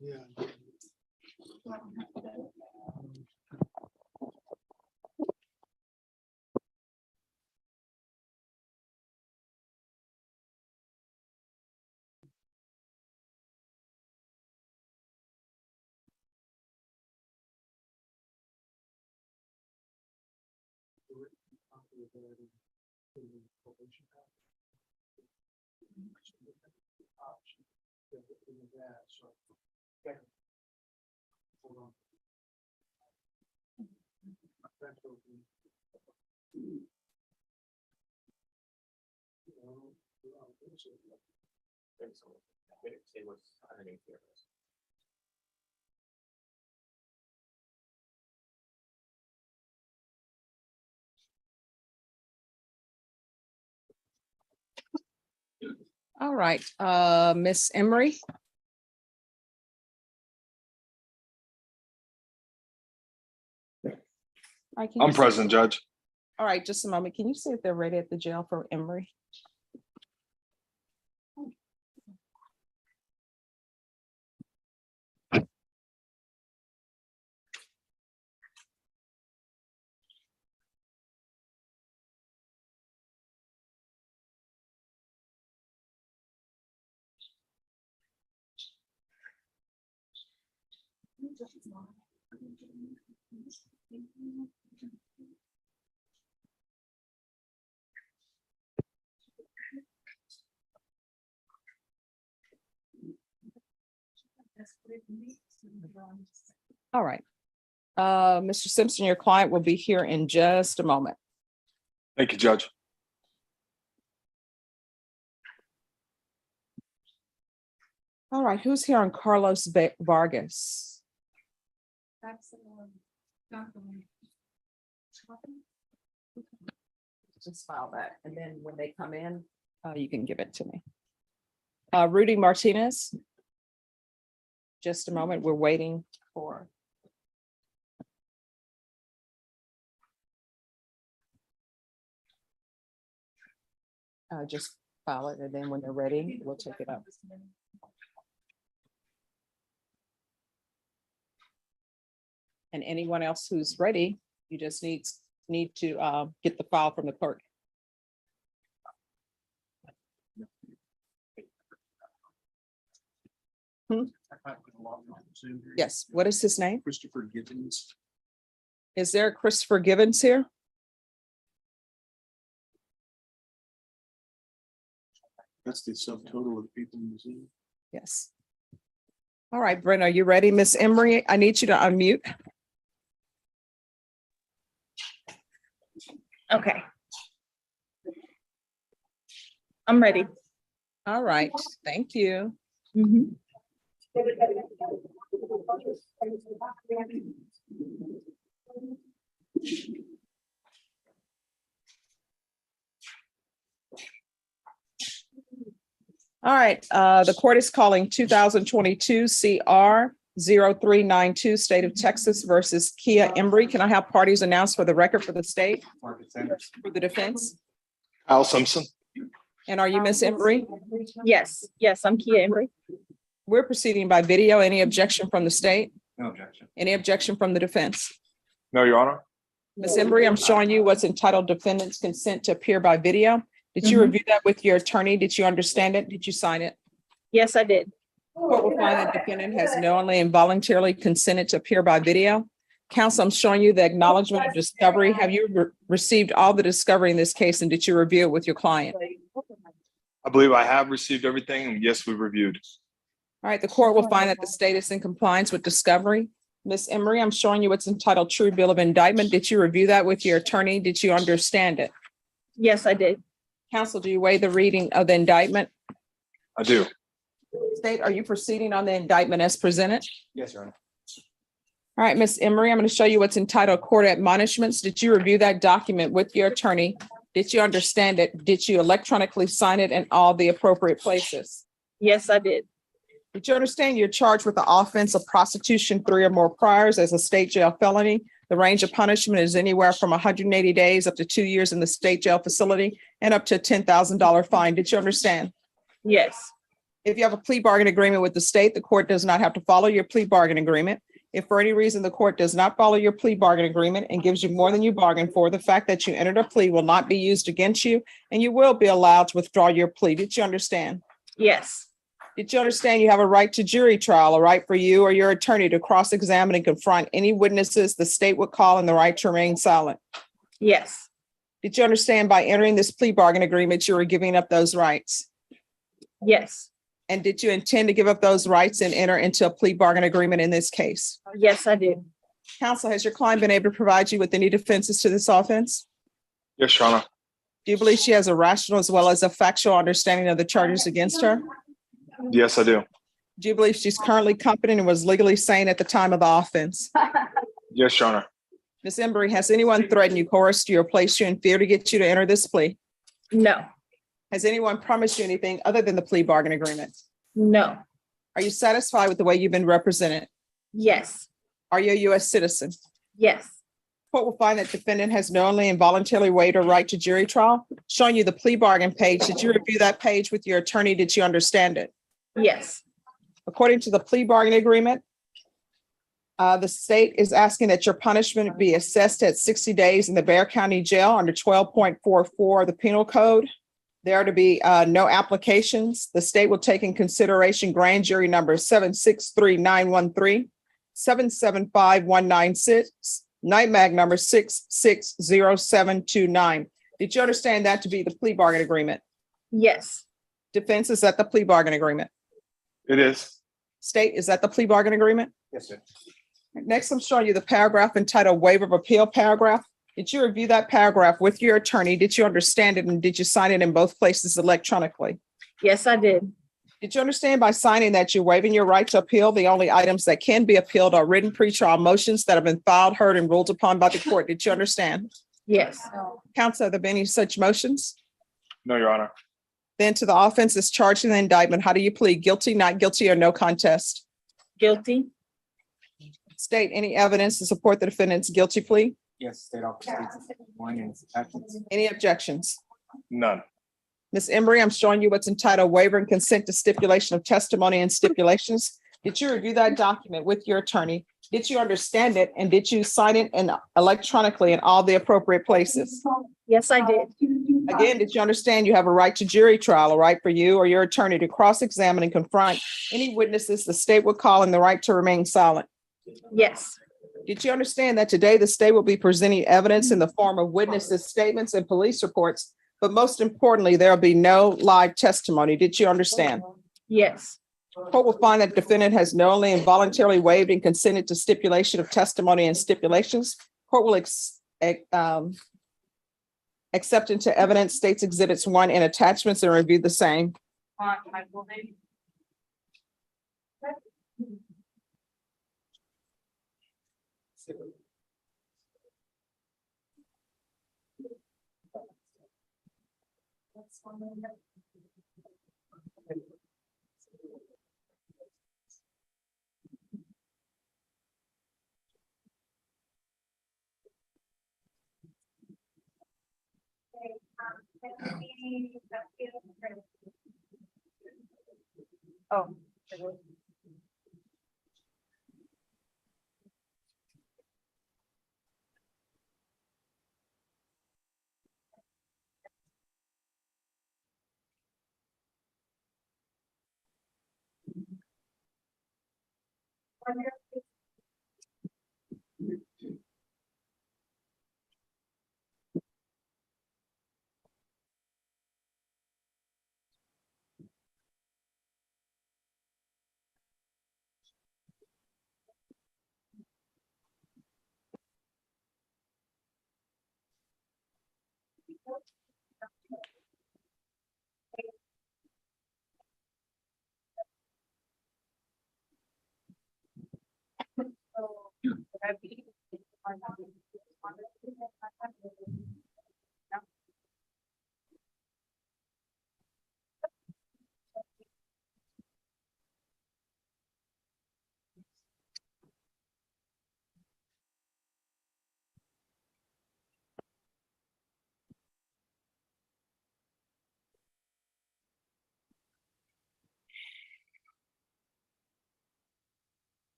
Yeah. All right, Miss Embry. All right, can you I'm see- present, Judge. All right, just a moment. Can you see if they're ready at the jail for Embry? All right. Mr. Simpson, your client will be here in just a moment. Thank you, Judge. All right, who's here on Carlos Vargas? Just file that, and then when they come in, you can give it to me. Rudy Martinez. Just a moment, we're waiting for. Just file it, and then when they're ready, we'll take it up. And anyone else who's ready, you just need to get the file from the clerk. Yes, what is his name? Christopher Gibbons. Is there a Christopher Gibbons here? That's the subtotal of the people in the Zoom. Yes. All right, Brent, are you ready? Miss Embry, I need you to unmute. Okay. I'm ready. All right, thank you. All right, the court is calling 2022 CR 0392, State of Texas versus Kia Embry. Can I have parties announced for the record for the state, for the defense? Al Simpson. And are you Miss Embry? Yes, I'm Kia Embry. We're proceeding by video. Any objection from the state? No objection. Any objection from the defense? No, Your Honor. Ms. Embry, I'm showing you what's entitled defendant's consent to appear by video. Did you review that with your attorney? Did you understand it? Did you sign it? Yes, I did. Court will find that defendant has knowingly and voluntarily consented to appear by video. Counsel, I'm showing you the acknowledgement of discovery. Have you received all the discovery in this case, and did you review it with your client? I believe I have received everything, and yes, we reviewed. All right, the court will find that the state is in compliance with discovery. Ms. Embry, I'm showing you what's entitled True Bill of Indictment. Did you review that with your attorney? Did you understand it? Yes, I did. Counsel, do you weigh the reading of the indictment? I do. State, are you proceeding on the indictment as presented? Yes, Your Honor. All right, Ms. Embry, I'm going to show you what's entitled Court Admonishments. Did you review that document with your attorney? Did you understand it? Did you electronically sign it in all the appropriate places? Yes, I did. Did you understand you're charged with the offense of prostitution 3 or more priors as a state jail felony? The range of punishment is anywhere from 180 days up to 2 years in the state jail facility and up to a $10,000 fine. Did you understand? Yes. If you have a plea bargain agreement with the state, the court does not have to follow your plea bargain agreement. If for any reason the court does not follow your plea bargain agreement and gives you more than you bargained for, the fact that you entered a plea will not be used against you, and you will be allowed to withdraw your plea. Did you understand? Yes. Did you understand you have a right to jury trial, a right for you or your attorney to cross-examine and confront any witnesses the state would call, and the right to remain silent? Yes. Did you understand by entering this plea bargain agreement, you were giving up those rights? Yes. And did you intend to give up those rights and enter into a plea bargain agreement in this case? Yes, I did. Counsel, has your client been able to provide you with any defenses to this offense? Yes, Your Honor. Do you believe she has a rational as well as a factual understanding of the charges against her? Yes, I do. Do you believe she's currently competent and was legally sane at the time of the offense? Yes, Your Honor. Ms. Embry, has anyone threatened you, coerced you, or placed you in fear to get you to enter this plea? No. Has anyone promised you anything other than the plea bargain agreement? No. Are you satisfied with the way you've been represented? Yes. Are you a U.S. citizen? Yes. Court will find that defendant has knowingly and voluntarily waived her right to jury trial. Showing you the plea bargain page, did you review that page with your attorney? Did you understand it? Yes. According to the plea bargain agreement, the state is asking that your punishment be assessed at 60 days in the Bexar County Jail under 12.44 of the Penal Code. There are to be no applications. The state will take in consideration grand jury number 763-913, 775-196, night mag number 660729. Did you understand that to be the plea bargain agreement? Yes. Defense, is that the plea bargain agreement? It is. State, is that the plea bargain agreement? Yes, sir. Next, I'm showing you the paragraph entitled Waiver of Appeal paragraph. Did you review that paragraph with your attorney? Did you understand it, and did you sign it in both places electronically? Yes, I did. Did you understand by signing that you're waiving your right to appeal? The only items that can be appealed are written pretrial motions that have been filed, heard, and ruled upon by the court. Did you understand? Yes. Counsel, have there been any such motions? No, Your Honor. Then to the offense is charged in the indictment. How do you plead? Guilty, not guilty, or no contest? Guilty. State, any evidence to support the defendant's guilty plea? Yes, state officer. One in its attachments. Any objections? None. Ms. Embry, I'm showing you what's entitled Waiver and Consent to Stipulation of Testimony and Stipulations. Did you review that document with your attorney? Did you understand it, and did you sign it electronically in all the appropriate places? Yes, I did. Again, did you understand you have a right to jury trial, a right for you or your attorney to cross-examine and confront any witnesses the state would call, and the right to remain silent? Yes. Did you understand that today the state will be presenting evidence in the form of witnesses' statements and police reports, but most importantly, there will be no live testimony? Did you understand? Yes. Court will find that defendant has knowingly and voluntarily waived and consented to stipulation of testimony and stipulations. Court will accept into evidence states exhibits 1 and attachments and review the same. Oh.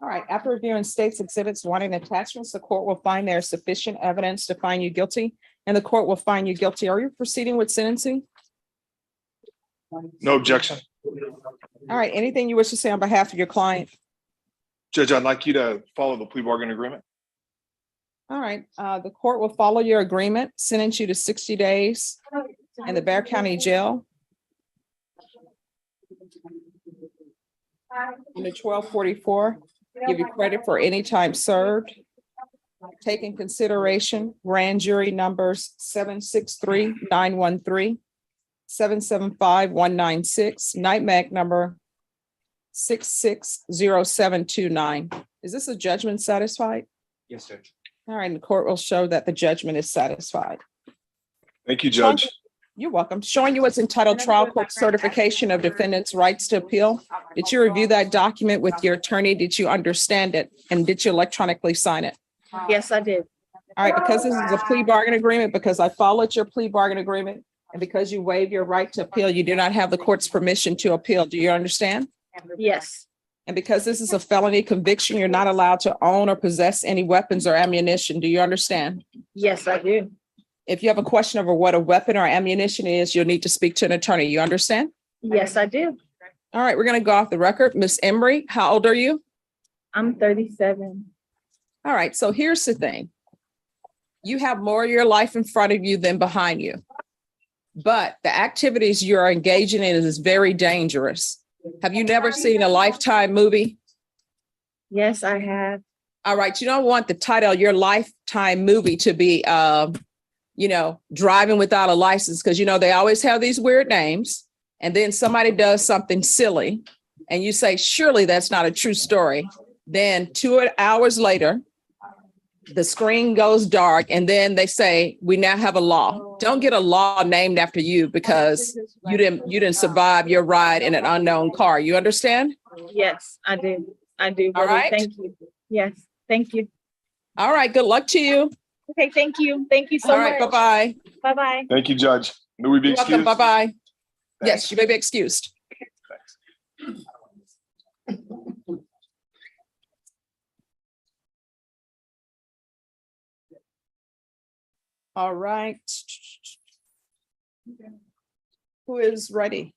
All right, after reviewing state's exhibits, wanting attachments, the court will find there is sufficient evidence to find you guilty, and the court will find you guilty. Are you proceeding with sentencing? No objection. All right, anything you wish to say on behalf of your client? Judge, I'd like you to follow the plea bargain agreement. All right, the court will follow your agreement, sentence you to 60 days in the Bexar County Jail. Under 1244, give you credit for any time served. Take in consideration grand jury numbers 763-913, 775-196, NIMAC number 660729. Is this a judgment satisfied? Yes, Judge. All right, and the court will show that the judgment is satisfied. Thank you, Judge. You're welcome. Showing you what's entitled Trial Court Certification of Defendant's Rights to Appeal. Did you review that document with your attorney? Did you understand it? And did you electronically sign it? Yes, I did. All right, because this is a plea bargain agreement, because I followed your plea bargain agreement, and because you waive your right to appeal, you do not have the court's permission to appeal. Do you understand? Yes, And because this is a felony conviction, you're not allowed to own or possess any weapons or ammunition. Do you understand? yes, I do. If you have a question over what a weapon or ammunition is, you'll need to speak to an attorney. You understand? Yes, I do. All right, we're going to go off the record. Miss Embry, how old are you? I'm 37. All right, so here's the thing. You have more of your life in front of you than behind you. But the activities you're engaging in is very dangerous. Have you never seen a Lifetime movie? Yes, I have. All right, you don't want the title of your Lifetime movie to be, driving without a license, because, they always have these weird names. And then somebody does something silly and you say, surely that's not a true story. Then 2 hours later, the screen goes dark and then they say, we now have a law. Don't get a law named after you because you didn't survive your ride in an unknown car. You understand? Yes, I do. I do. All Really. right. Thank you. Yes, thank you. All right. Good luck to you. Okay, thank you. Thank you so All right. much. Bye-bye. Bye-bye. Thank you, Judge. May we be You're welcome. excused? Bye-bye. Yes, Thanks. you may be excused. Thanks. All right. Who is ready?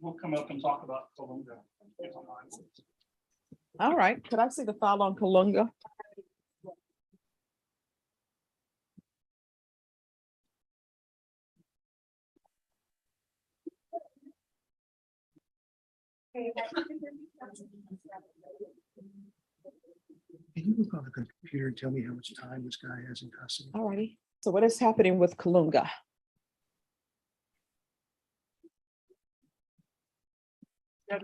We'll come up and talk about Columbia. All right. Could I see the file on Kalunga? Can you look on the computer and tell me how much time this guy has in custody? All righty. So what is happening with Kalunga? Judge,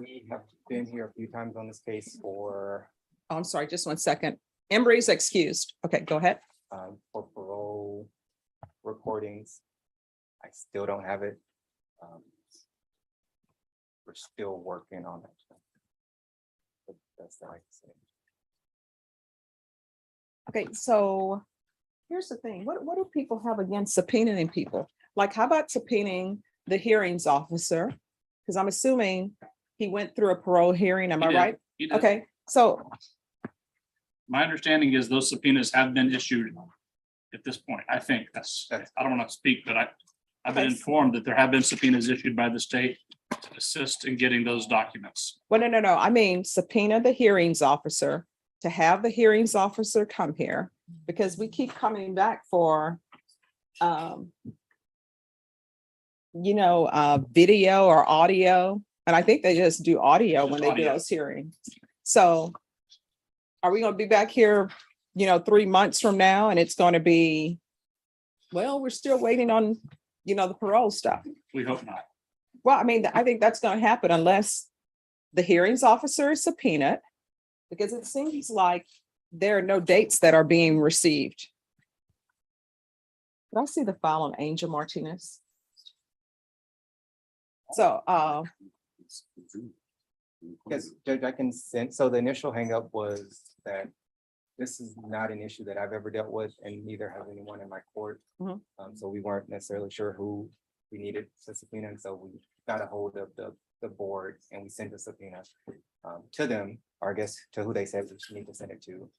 we have been here a few times on this case for Oh, I'm sorry, just 1 second. Embry's excused. Okay, go ahead. parole recordings. I still don't have it. We're still working on it. But that's all I can say. Okay, so here's the thing. What do people have against subpoenaing people? Like, how about subpoenaing the hearings officer? Because I'm assuming he went through a parole hearing. Am I right? He did. Okay, so, My understanding is those subpoenas have been issued at this point. I think I don't want to speak, but I've been Okay. informed that there have been subpoenas issued by the state to assist in getting those documents. well, no. I mean subpoena the hearings officer to have the hearings officer come here, because we keep coming back for video or audio. And I think they just do audio when they do Audio. those hearings. So are we gonna be back here, 3 months from now, and it's gonna be, well, we're still waiting on, the parole stuff. We hope not. Well, I mean, I think that's gonna happen unless the hearings officer is subpoenaed, because it seems like there are no dates that are being received. Did I see the file on Angel Martinez? So, Yes, Judge, I can send, so the initial hangup was that This is not an issue that I've ever dealt with, and neither has anyone in my court. Mhm. So we weren't necessarily sure who we needed to subpoena, and so we got a hold of the board and we sent a subpoena to them, or I guess to who they said we should need to send it to.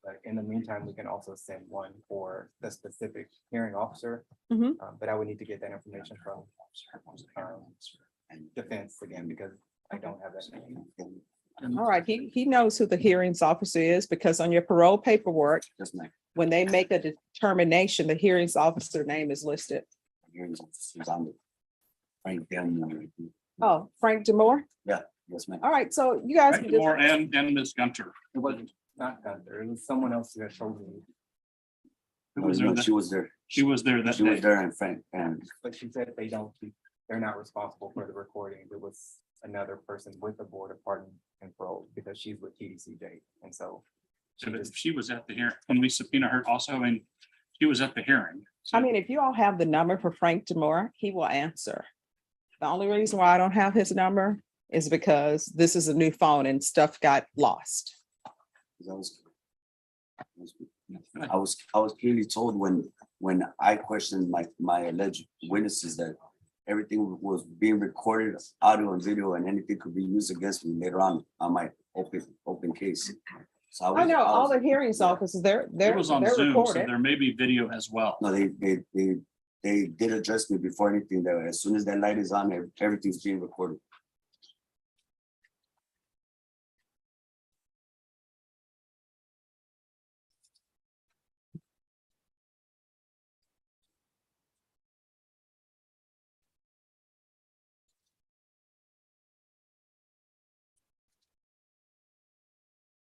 But in the meantime, we can also send one for the specific hearing officer. Mhm. But I would need to get that information from defense again, because I don't have that name. All right, he knows who the hearings officer is because on your parole paperwork, That's my when they make a determination, the hearings officer name is listed. hearings officers on the Frank Daniel. Oh, Frank Demore? Yes, ma'am. All right, so you guys. Frank can just- Moore and Ms. Gunter. It wasn't not Gunther, it was someone else who had told me, Who was there No, that- she was there. She was there that She was day. there and Frank and but she said they're not responsible for the recording. It was another person with the Board of Pardon and Parole, because she's with TDCJ, and so. So if she was at the hearing, when we subpoena her also, I mean, she was at the hearing. So- I mean, if you all have the number for Frank Demore, he will answer. The only reason why I don't have his number is because this is a new phone and stuff got lost. I was clearly told when I questioned my alleged witnesses that everything was being recorded, audio and video, and anything could be used against me later on my open case. So I know, all the was- hearings officers, they're It was on Zoom, so recorded. there may be video as well. No, they did address me before anything. That as soon as that light is on, everything's being recorded.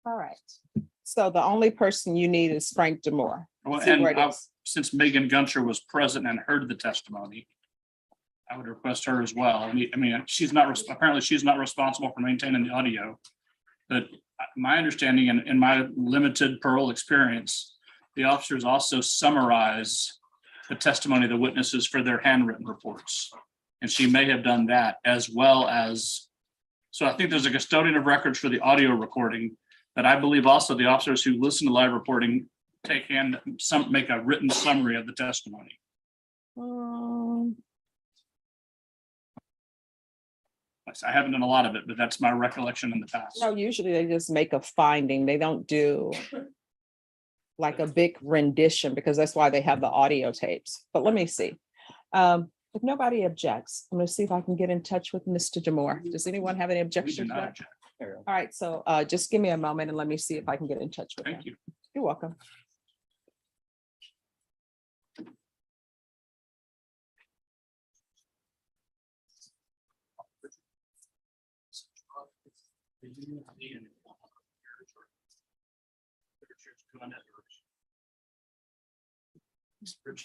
All right. So the only person you need is Frank Demore. Well, See and where it is. since Megan Gunter was present and heard the testimony, I would request her as well. I mean, she's not, apparently she's not responsible for maintaining the audio. But my understanding and in my limited parole experience, the officers also summarize the testimony of the witnesses for their handwritten reports. And she may have done that as well as, so I think there's a custodian of records for the audio recording, but I believe also the officers who listen to live reporting make a written summary of the testimony. I haven't done a lot of it, but that's my recollection in the past. No, usually they just make a finding. They don't do like a big rendition because that's why they have the audio tapes. But let me see. If nobody objects, I'm going to see if I can get in touch with Mr. Demore. Does anyone have any We do objection to not that? object. All right, so just give me a moment and let me see if I can get in touch with him. Thank you. You're welcome.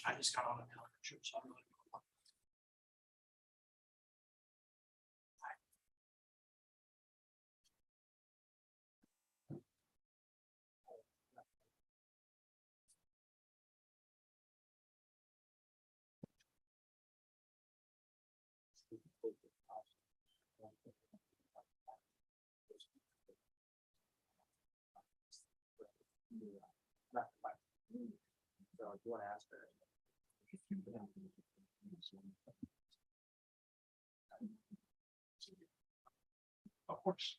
I just got on it. Of course.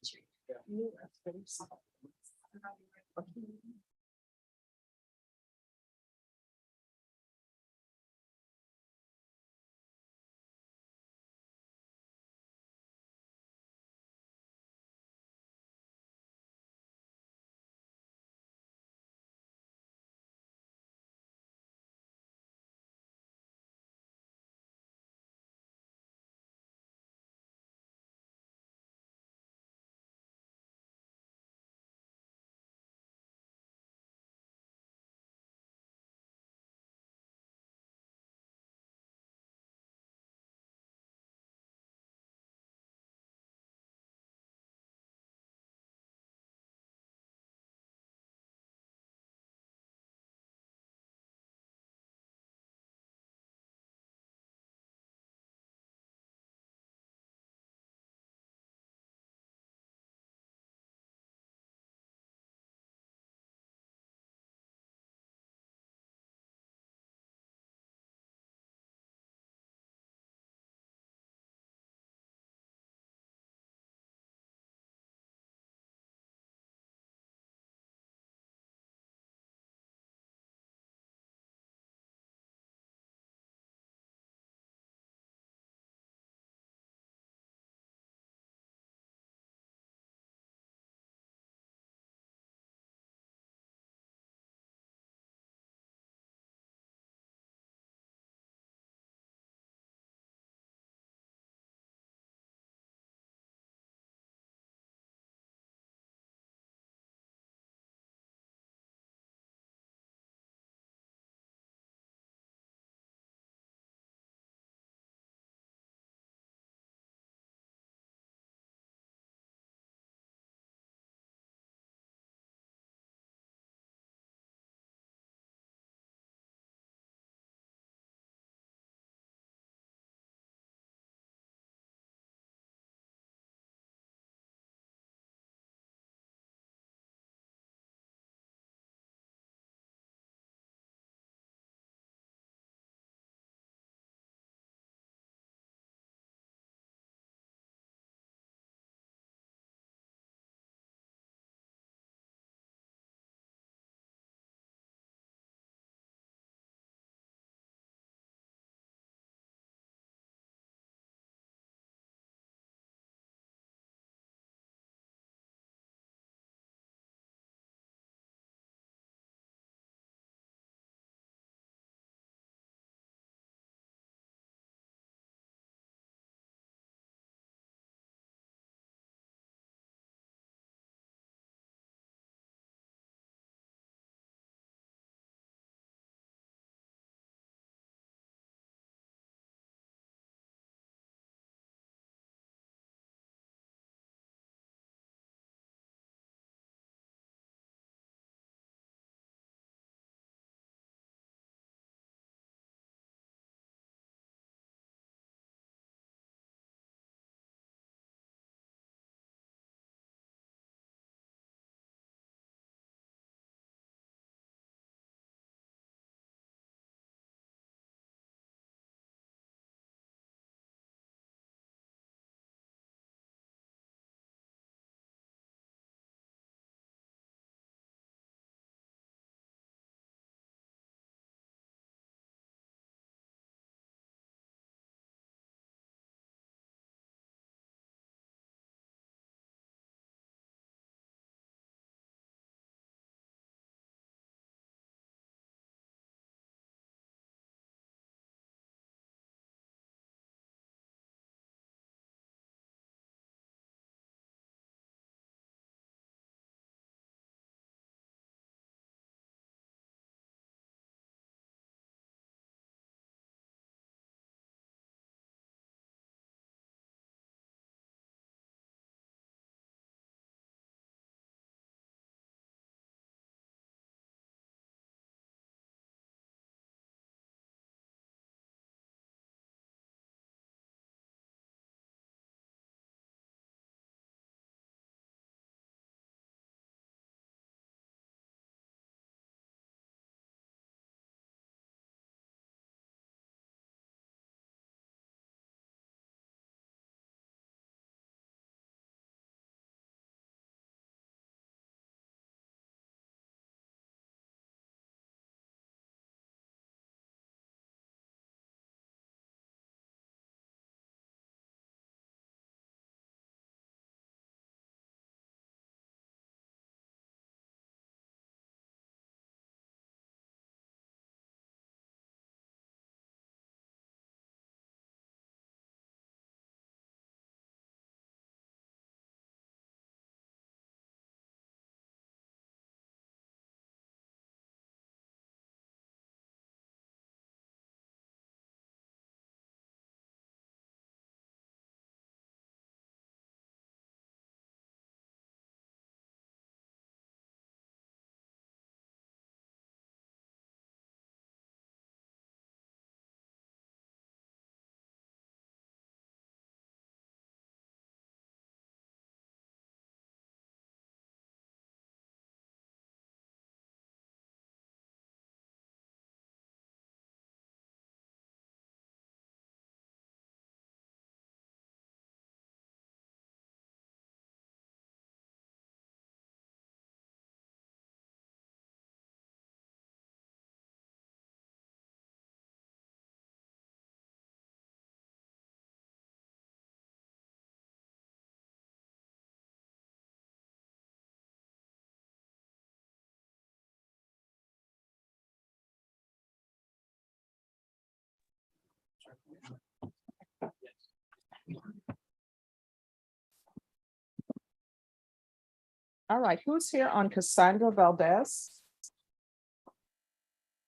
All right, who's here on Cassandra Valdez?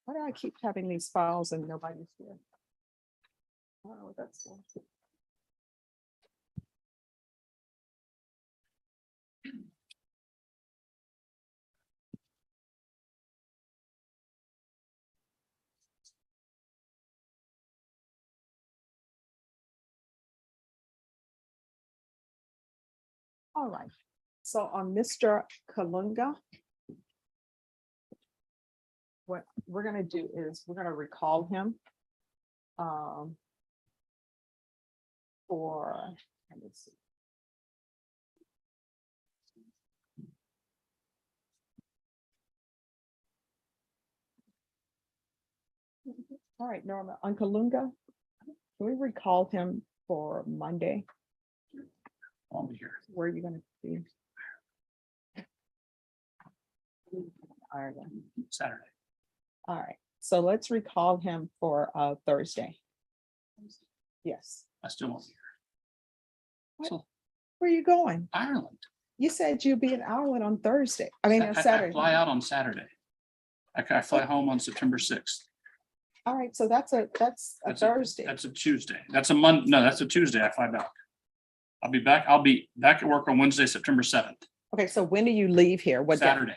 Why do I keep having these files and nobody's here? Oh, that's. All right, so on Mr. Kalunga. What we're gonna do is we're gonna recall him. For, let me see. All right, Norma, on Kalunga, can we recall him for Monday? I'll be here. Where are you gonna be? Ireland. Saturday. All right, so let's recall him for Thursday. Yes. I still won't be here. What? So Where are you going? Ireland. You said you'd be in Ireland on Thursday. I mean, on I Saturday. fly out on Saturday. I fly home on September 6th. All right, so that's a That's a- Thursday. That's a Tuesday. That's a Monday. No, that's a Tuesday. I fly back. I'll be back at work on Wednesday, September 7th, Okay, so when do you leave here? What day? Saturday.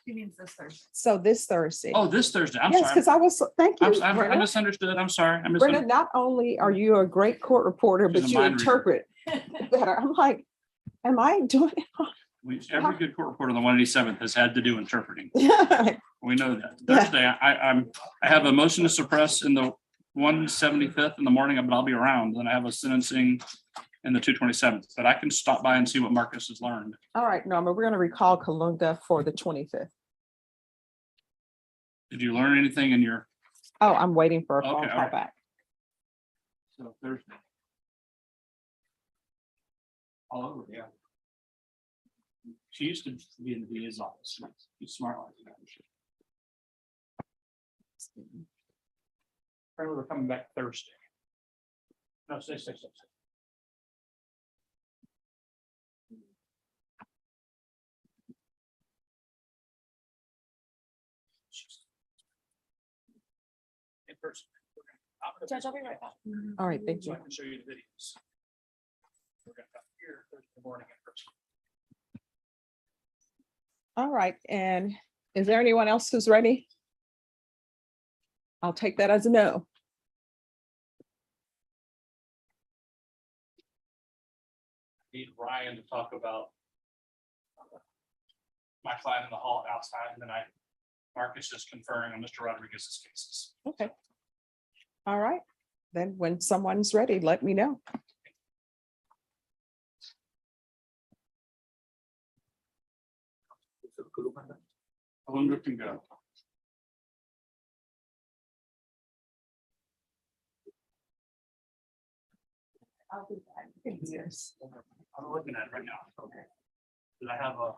He means this Thursday. So this Thursday. Oh, this Thursday. I'm Yes, sorry. because I was, thank you, I Brenda. misunderstood. I'm sorry. I Brenda, misunderstood. not only are you a great court reporter, She's but a you mind reader. interpret better. I'm like, am I doing Every good court reporter on the 187th has had to do interpreting. it? We know that. Yeah. Thursday, I have a motion to suppress in the 175th in the morning, but I'll be around. Then I have a sentencing in the 227th, but I can stop by and see what Marcus has learned. All right, Norma, we're gonna recall Kalunga for the 25th. Did you learn anything in your? Oh, I'm waiting for a Okay, phone all call right. back. So Thursday. All over, yeah. She used to be in the DA's office. She's smart like that. Apparently we're coming back Thursday. No, stay. In person. Judge, I'll be right back. All right, thank So you. I can show you the videos. We're gonna come here Thursday morning in person. All right, and is there anyone else who's ready? I'll take that as a no. Need Ryan to talk about my client in the hall outside, and then Marcus is conferring on Mr. Rodriguez's cases. Okay. All right, then when someone's ready, let me know. Kalunga can go. I'll be back. Yes. I'm looking at it right now. Okay. Did I have a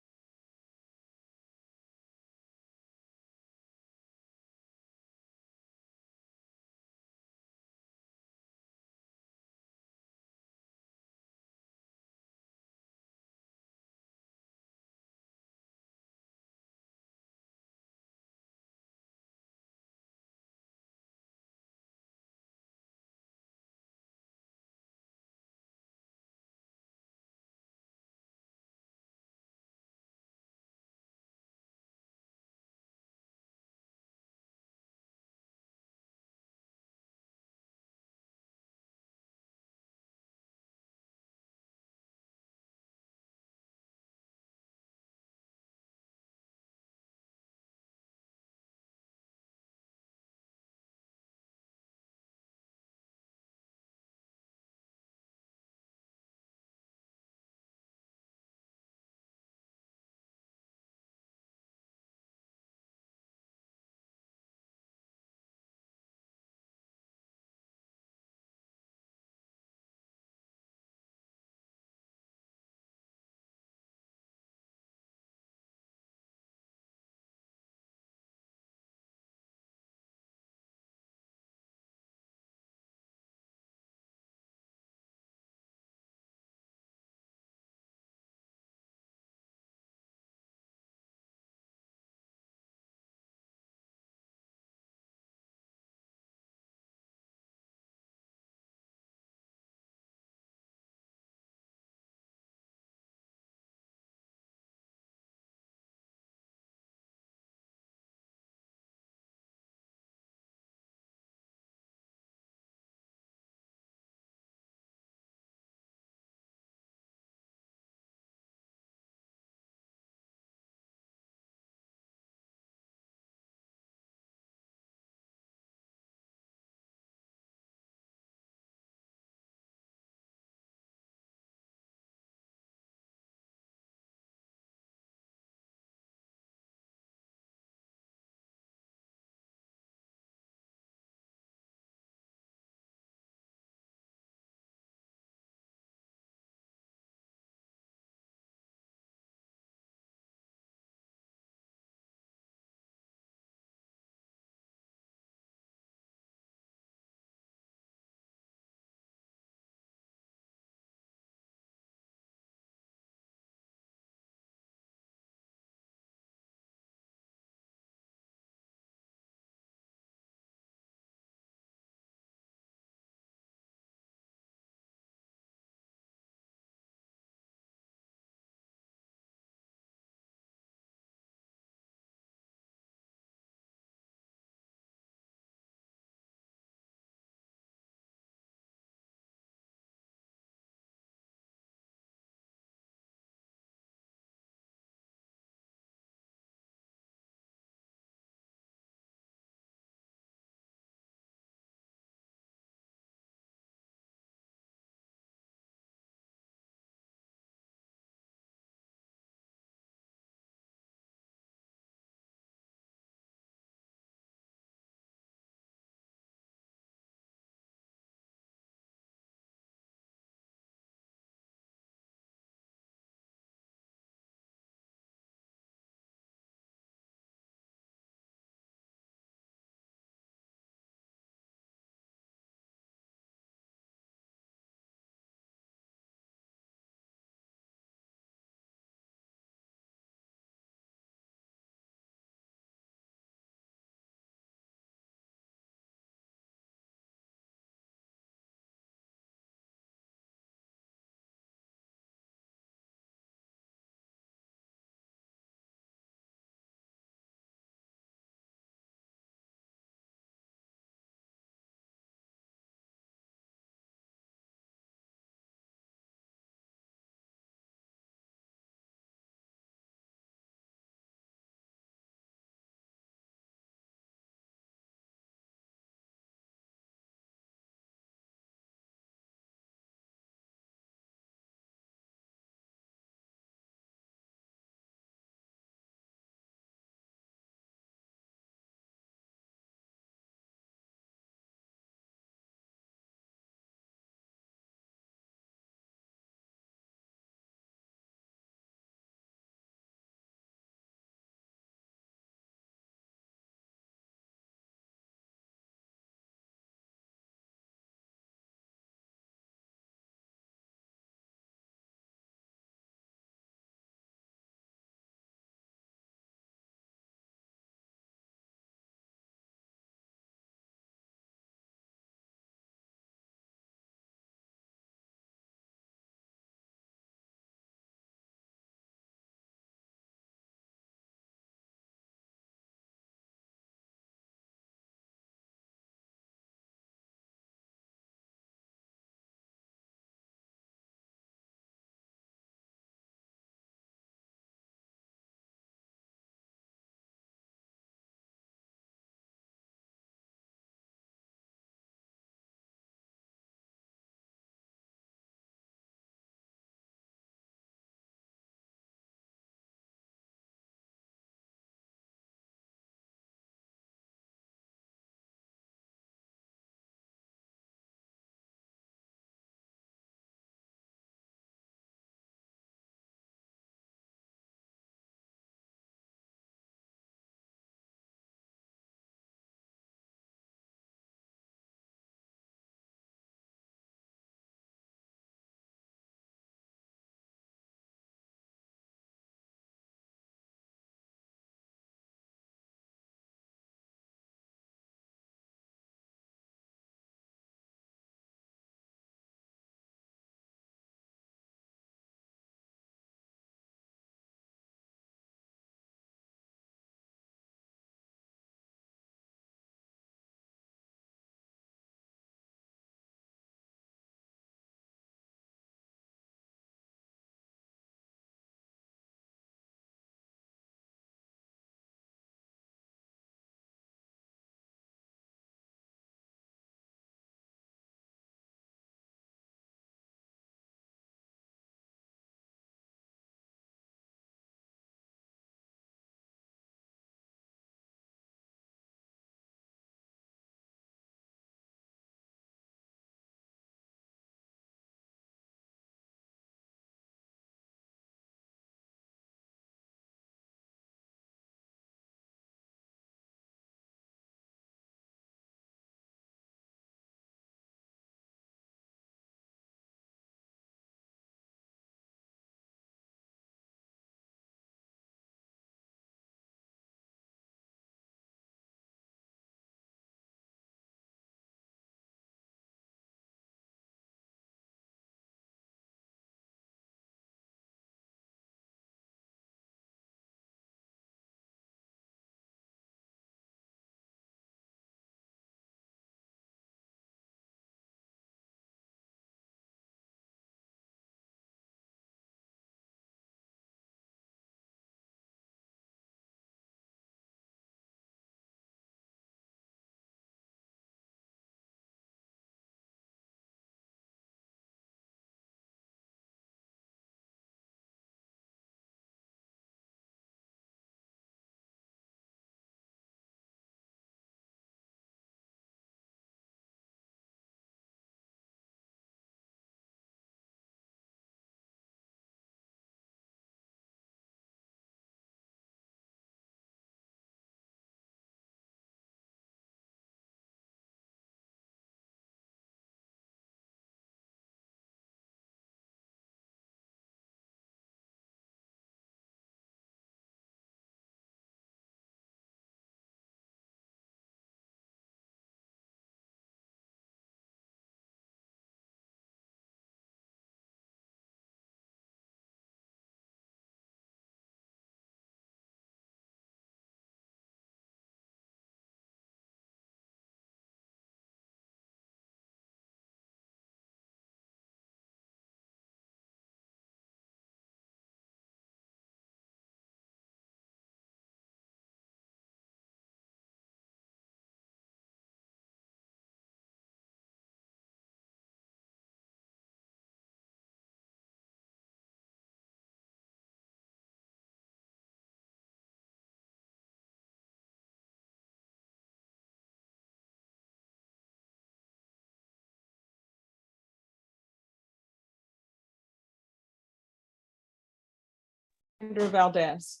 Cassandra Valdez.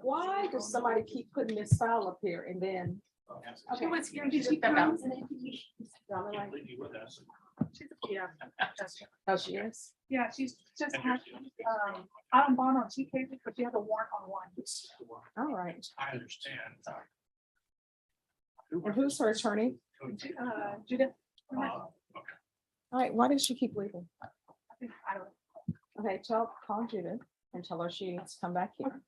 Why does somebody keep putting this file up here and then? She was here, did she come out? Yeah. Oh, she is? Yeah, she's just had, Adam Bond on two cases, but she has a warrant on one. All right. I understand. And who's her attorney? Judith. All right, why does she keep leaving? I don't know. Okay, call Judith and tell her she needs to come back here.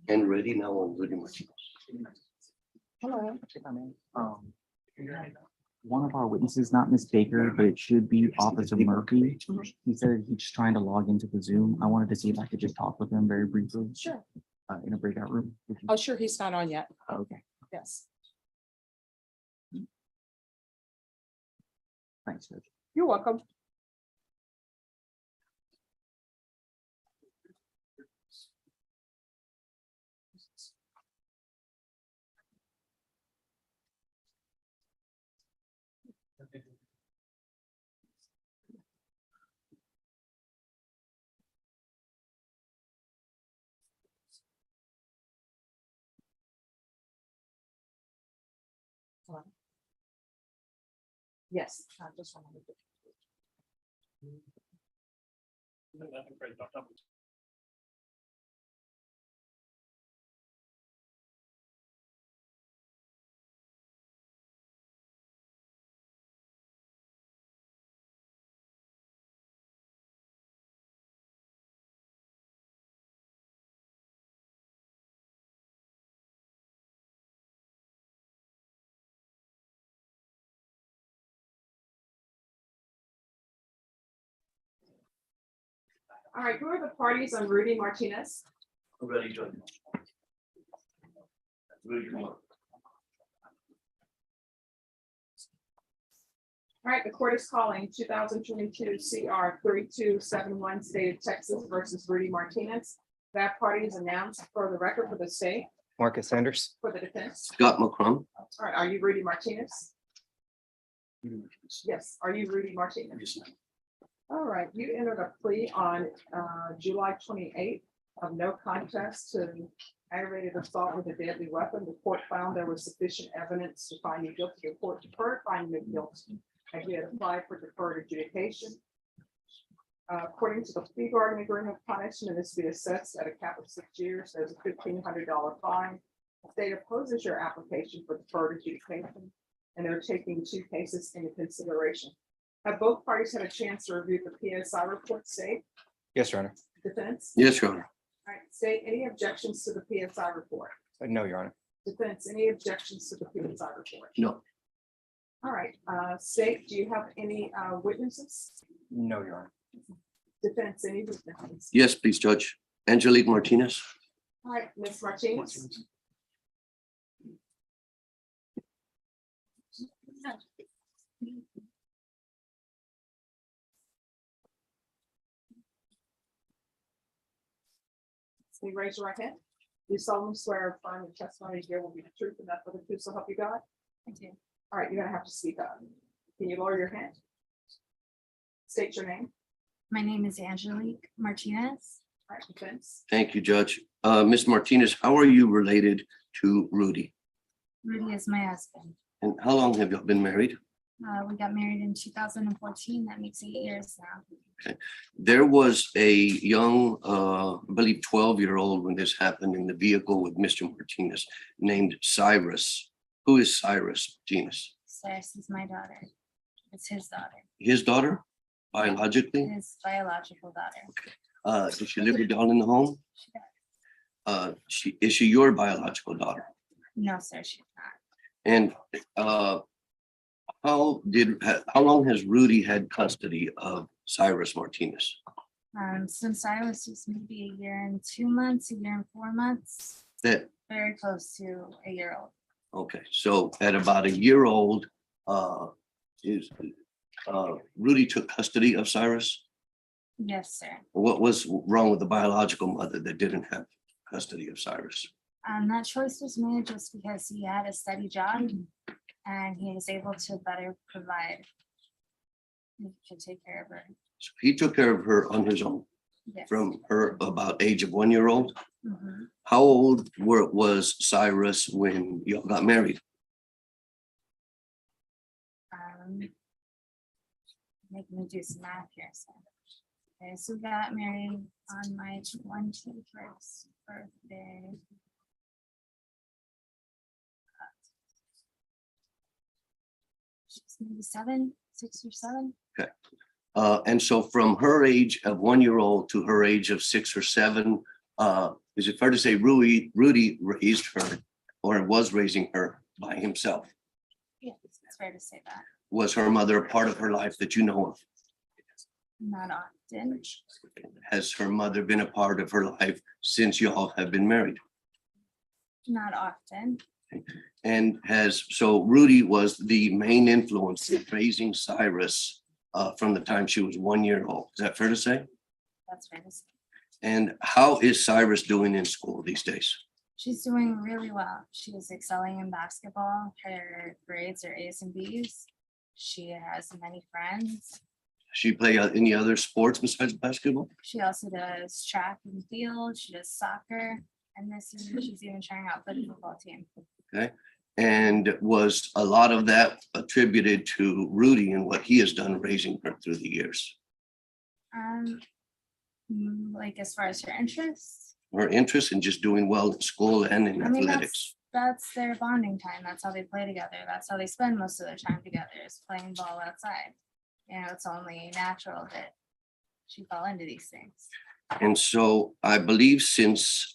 And ready now on Rudy Martinez. Hello. One of our witnesses, not Miss Baker, but it should be Officer Murphy. He said he's just trying to log into the Zoom. I wanted to see if I could just talk with him very briefly. Sure. In a breakout room. If you- Oh, sure, he's not on yet. Okay, Yes, thanks, Judge. you're welcome. Yes. I just wanted to- All right, who are the parties on Rudy Martinez? Ready, Judge. Rudy, come on. All right, the court is calling 2022 CR 3271 State of Texas versus Rudy Martinez. That party is announced for the record for the state, Marcus Sanders. for the defense. Scott McCrum. All right, are you Rudy Martinez? Yes, are you Rudy Martinez? Yes, ma'am. All right, you entered a plea on July 28th of no contest to aggravated assault with a deadly weapon. The court found there was sufficient evidence to find you guilty. The court deferred finding you guilty. And you had applied for deferred adjudication. According to the plea bargaining agreement, punishment is to be assessed at a cap of 6 years. There's a $1,500 fine. The state opposes your application for deferred adjudication, and they're taking 2 cases into consideration. Have both parties had a chance to review the PSI report, state, Yes, Your Honor. defense? Yes, Your Honor. All right, state, any objections to the PSI report? No, Your Honor. Defense, any objections to the PSI report? No. All right, state, do you have any witnesses? No, Your Honor. Defense, any witnesses? Yes, please, Judge. Angelique Martinez. All right, Ms. Martinez. Can you raise your right hand? You solemnly swear or affirm the testimony you give will be the truth and nothing but the truth, so help you God? I do. All right, you're gonna have to speak up. Can you lower your hand? State your name. My name is Angelique Martinez. All right, defense. Thank you, Judge. Ms. Martinez, how are you related to Rudy? Rudy is my husband. And how long have you been married? We got married in 2014. That makes 8 years now. There was a young, I believe 12-year-old when this happened in the vehicle with Mr. Martinez named Cyrus. Who is Cyrus Martinez? Cyrus is my daughter. It's his daughter, His daughter, biologically? his biological daughter. Does she live with y'all in the home? She does. Is she your biological daughter? No, sir, she's not. And how long has Rudy had custody of Cyrus Martinez? Since Cyrus was maybe 1 year and 2 months, 1 year and 4 months, That, very close to a year old. okay, so at about 1 year old, Rudy took custody of Cyrus? Yes, sir. What was wrong with the biological mother that didn't have custody of Cyrus? That choice was made just because he had a steady job and he was able to better provide to take care of her. So he took care of her on his own Yes. from her about age of 1 year old. Mhm. How old was Cyrus when y'all got married? Making me do some math here. Okay, so we got married on my 21st birthday. She's maybe 6 or 7. And so from her age of 1 year old to her age of 6 or 7, is it fair to say Rudy raised her or was raising her by himself? Yes, it's fair to say that. Was her mother a part of her life that you know of? Not often. Has her mother been a part of her life since y'all have been married? Not often. And so Rudy was the main influence in raising Cyrus from the time she was 1 year old. Is that fair to say? That's fair to say. And how is Cyrus doing in school these days? She's doing really well. She is excelling in basketball. Her grades are A's and B's. She has many friends. She play any other sports besides basketball? She also does track and field. She does soccer. And this year she's even trying out for the football team. Okay. And was a lot of that attributed to Rudy and what he has done raising her through the years? Like as far as her interests, Her interest in just doing well in school and in I mean, athletics? that's their bonding time. That's how they play together. That's how they spend most of their time together, is playing ball outside. You know, it's only natural that she fell into these things. And so I believe since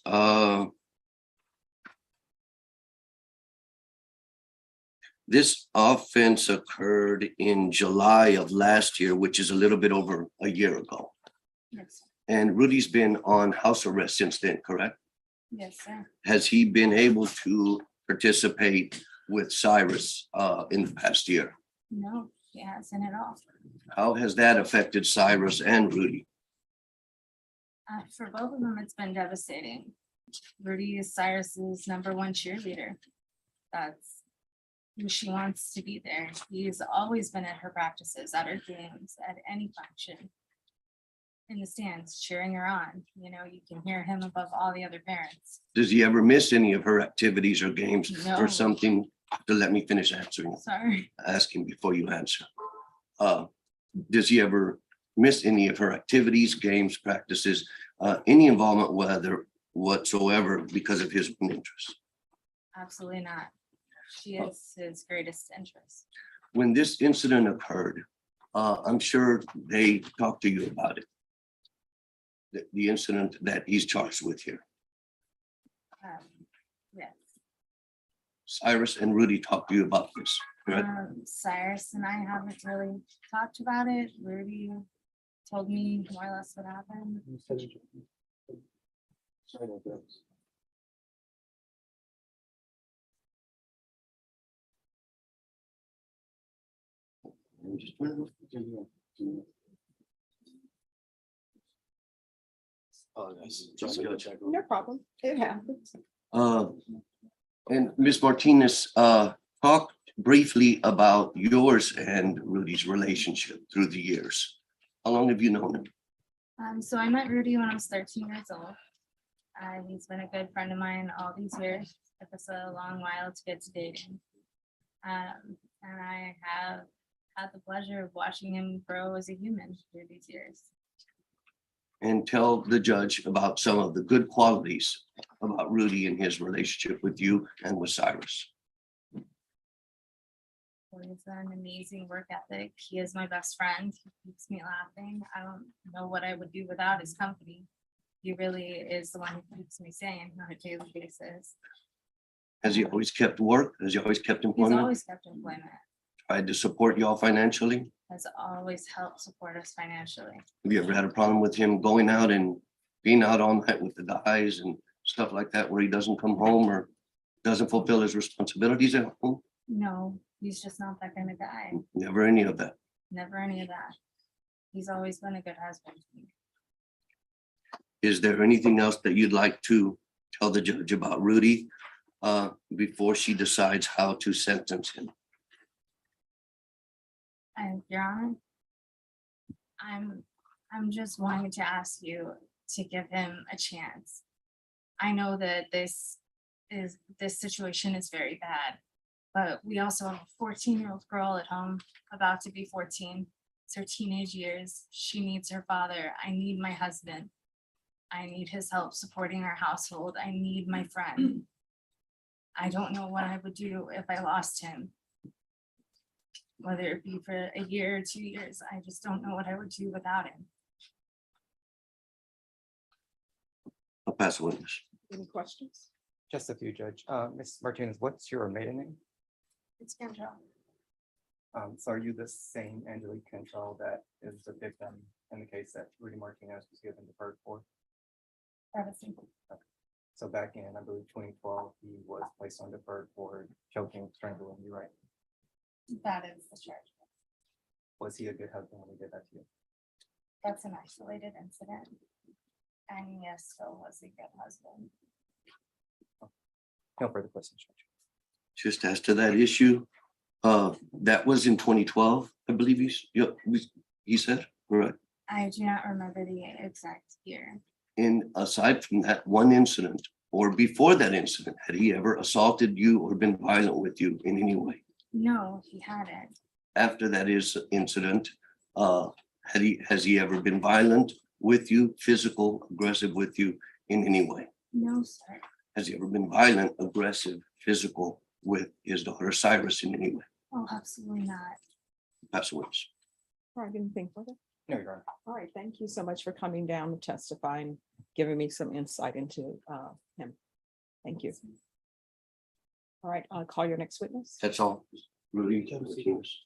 this offense occurred in July of last year, which is a little bit over a year ago. Yes, And Rudy's been on house arrest since then, correct? yes, sir. Has he been able to participate with Cyrus in the past year? No, he hasn't at all. How has that affected Cyrus and Rudy? For both of them, it's been devastating. Rudy is Cyrus's #1 cheerleader. That's who she wants to be there. He's always been at her practices, at her games, at any function. In the stands, cheering her on. You know, you can hear him above all the other parents. Does he ever miss any of her activities or games No. or something? To let me finish answering, Sorry. asking before you answer. Does he ever miss any of her activities, games, practices, any involvement whatsoever because of his own interests? Absolutely not. She is his greatest interest. When this incident occurred, I'm sure they talked to you about it. The incident that he's charged with here. Yes. Cyrus and Rudy talked to you about this, correct? Cyrus and I haven't really talked about it. Rudy told me more or less what happened. Oh, nice. Just go check. No problem. It happens. And Ms. Martinez, talk briefly about yours and Rudy's relationship through the years. How long have you known him? So I met Rudy when I was 13 years old. He's been a good friend of mine all these years. It took us a long while to get to dating. And I have had the pleasure of watching him grow as a human through these years. And tell the judge about some of the good qualities about Rudy and his relationship with you and with Cyrus. He's an amazing work ethic. He is my best friend. He keeps me laughing. I don't know what I would do without his company. He really is the one who keeps me sane on a daily basis. Has he always kept work? Has he always kept He's employment? always kept employment, Tried to support y'all financially? has always helped support us financially. Have you ever had a problem with him going out and being out all night with the guys and stuff like that, where he doesn't come home or doesn't fulfill his responsibilities at home? No, he's just not that kind of guy. Never any of that. Never any of that. He's always been a good husband to me. Is there anything else that you'd like to tell the judge about Rudy before she decides how to sentence him? And Your Honor, I'm I'm just wanting to ask you to give him a chance. I know that this situation is very bad, but we also have a 14-year-old girl at home, about to be 14. It's her teenage years. She needs her father. I need my husband. I need his help supporting our household. I need my friend. I don't know what I would do if I lost him. Whether it be for a year or 2 years, I just don't know what I would do without him. I'll pass the witness. Any questions? Just a few, Judge. Ms. Martinez, what's your maiden name? It's Kendra. So are you the same Angelique Cantrell that is the victim in the case that Rudy Martinez was given deferred for? So back in, I believe, 2012, he was placed on deferred for choking, strangling you, right? That is the charge. Was he a good husband when he did that to you? That's an isolated incident. And yes, Phil was a good husband. No further questions, Judge. Just as to that issue, that was in 2012, I believe he said, correct? I do not remember the exact year. And aside from that one incident, or before that incident, had he ever assaulted you or been violent with you in any way? No, he hadn't. After that incident, has he ever been violent with you, physical, aggressive with you in any way? No, sir. Has he ever been violent, aggressive, physical with his daughter Cyrus in any way? Oh, absolutely not. Pass the witness. All right, anything further? No, Your Honor. All right, thank you so much for coming down to testify and giving me some insight into him. Thank you. All right, I'll call your next witness. That's all. Rudy Martinez.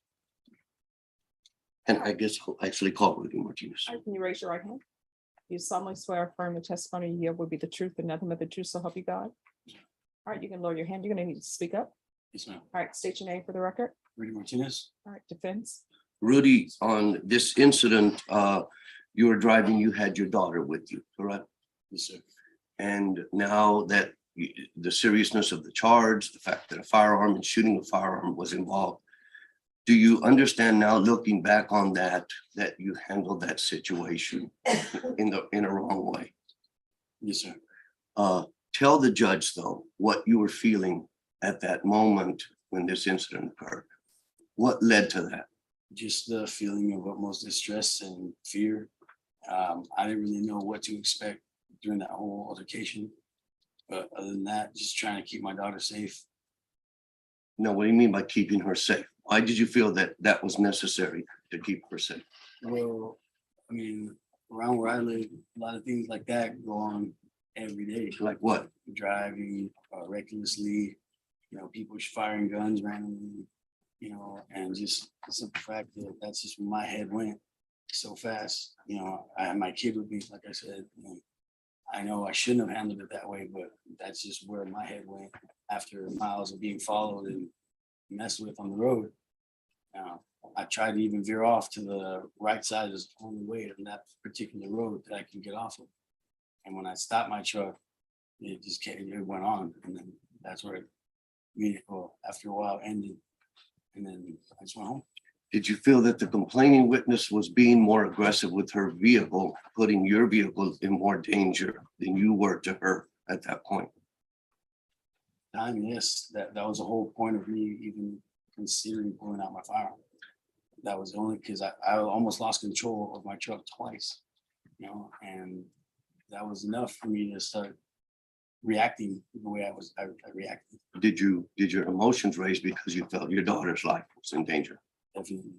And I guess I'll actually call Rudy Martinez. All right, can you raise your right hand? You solemnly swear or affirm the testimony you give will be the truth and nothing but the truth, so help you God. All right, you can lower your hand. You're gonna need to speak up. Yes, ma'am. All right, state your name for the record. Rudy Martinez. All right, defense. Rudy, on this incident, you were driving, you had your daughter with you, correct? Yes, sir. And now that the seriousness of the charge, the fact that a firearm and shooting a firearm was involved, do you understand now, looking back on that you handled that situation in a wrong way? Yes, sir. Tell the judge, though, what you were feeling at that moment when this incident occurred. What led to that? Just the feeling of utmost distress and fear. I didn't really know what to expect during that whole altercation. But other than that, just trying to keep my daughter safe. No, what do you mean by keeping her safe? Why did you feel that that was necessary to keep her safe? Well, I mean, around where I live, a lot of things like that go on every day. Like what? Driving recklessly, people firing guns randomly, and just the simple fact that that's just where my head went so fast. I had my kid with me, like I said. I know I shouldn't have handled it that way, but that's just where my head went after miles of being followed and messed with on the road. I tried to even veer off to the right side is the only way on that particular road that I can get off of. And when I stopped my truck, it went on. And then that's where after a while ended. And then I just went home. Did you feel that the complaining witness was being more aggressive with her vehicle, putting your vehicle in more danger than you were to her at that point? Yes, that was the whole point of me even considering pulling out my firearm. That was only because I almost lost control of my truck twice, and that was enough for me to start reacting the way I reacted. Did your emotions raise because you felt your daughter's life was in danger? Definitely.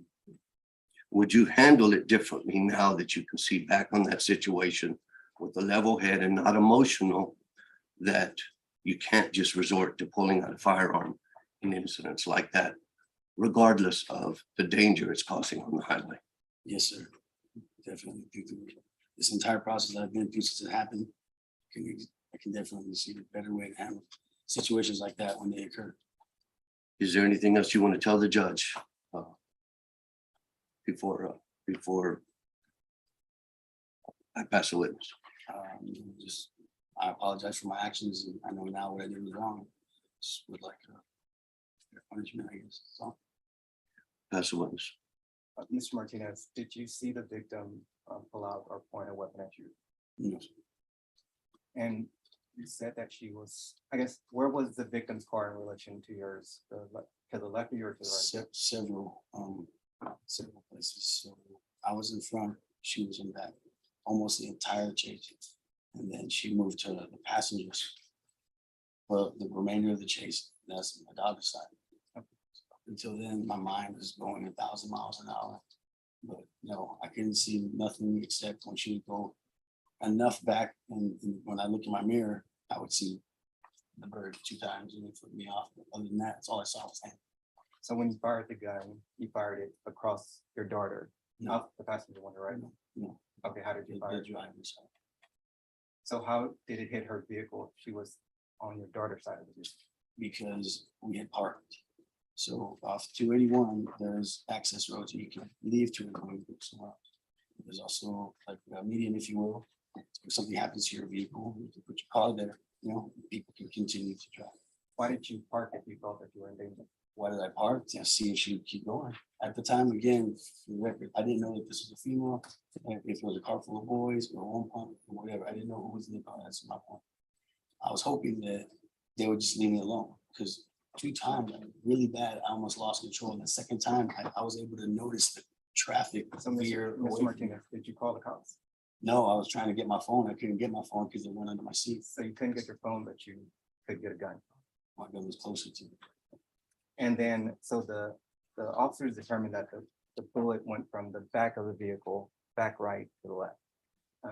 Would you handle it differently now that you can see back on that situation with a level head and not emotional, that you can't just resort to pulling out a firearm in incidents like that, regardless of the danger it's causing on the highway? Yes, sir. Definitely. Through this entire process I've been through since it happened, I can definitely see a better way to handle situations like that when they occur. Is there anything else you want to tell the judge before I pass the witness? I apologize for my actions, and I know now what I did was wrong. Just would like a punishment, I guess. So Pass the witness. Mr. Martinez, did you see the victim pull out or point a weapon at you? No. And you said that she was, I guess, where was the victim's car in relation to yours? To the left of you or to the right? Several places. So I was in front, she was in back, almost the entire chase. And then she moved to the passengers. Well, the remainder of the chase, that's my daughter's side. Until then, my mind was going 1,000 miles an hour. But no, I couldn't see nothing except when she would go enough back. And when I look in my mirror, I would see the bird 2 times and it flipped me off. But other than that, that's all I saw was him. So when you fired the gun, you fired it across your daughter, No. not the passenger window, right? No, Okay, how did you fire the it? driver's side. So how did it hit her vehicle if she was on your daughter's side of the vehicle? Because we had parked. So off 281, there's access roads that you can leave to and go somewhere else. There's also like a median, if you will. If something happens to your vehicle, you can put your car there, you know, people can continue to drive. Why did you park if you felt that you were in danger? Why did I park? To see if she would keep going. At the time, again, for the record, I didn't know that this was a female, if it was a car full of boys or one pump or whatever. I didn't know who was in the car. That's my point. I was hoping that they would just leave me alone because 2 times, really bad, I almost lost control. And the second time, I was able to notice the traffic So veer away Mr. from me. Martinez, did you call the cops? No, I was trying to get my phone. I couldn't get my phone because it went under my seat. So you couldn't get your phone, but you could get a gun. My gun was closer to me. And then, so the officers determined that the bullet went from the back of the vehicle, back right to the left.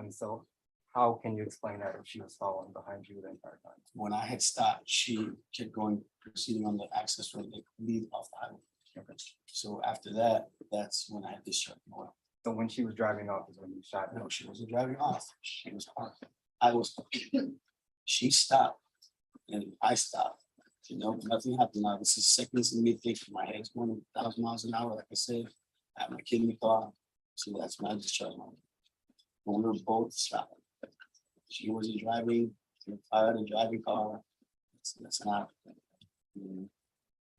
So how can you explain that if she was following behind you the entire time? When I had stopped, she kept going, proceeding on the access road that lead off the highway. Okay. So after that, that's when I had discharged my weapon. So when she was driving off is when you shot her. No, she wasn't driving off. She was parked. I was, she stopped and I stopped. You know, nothing happened. Now, this is seconds of me thinking my head's going 1,000 miles an hour. Like I said, I have my kid in the car. So that's when I discharged my weapon. When we were both stopped. She wasn't driving. I had a driving car. That's not.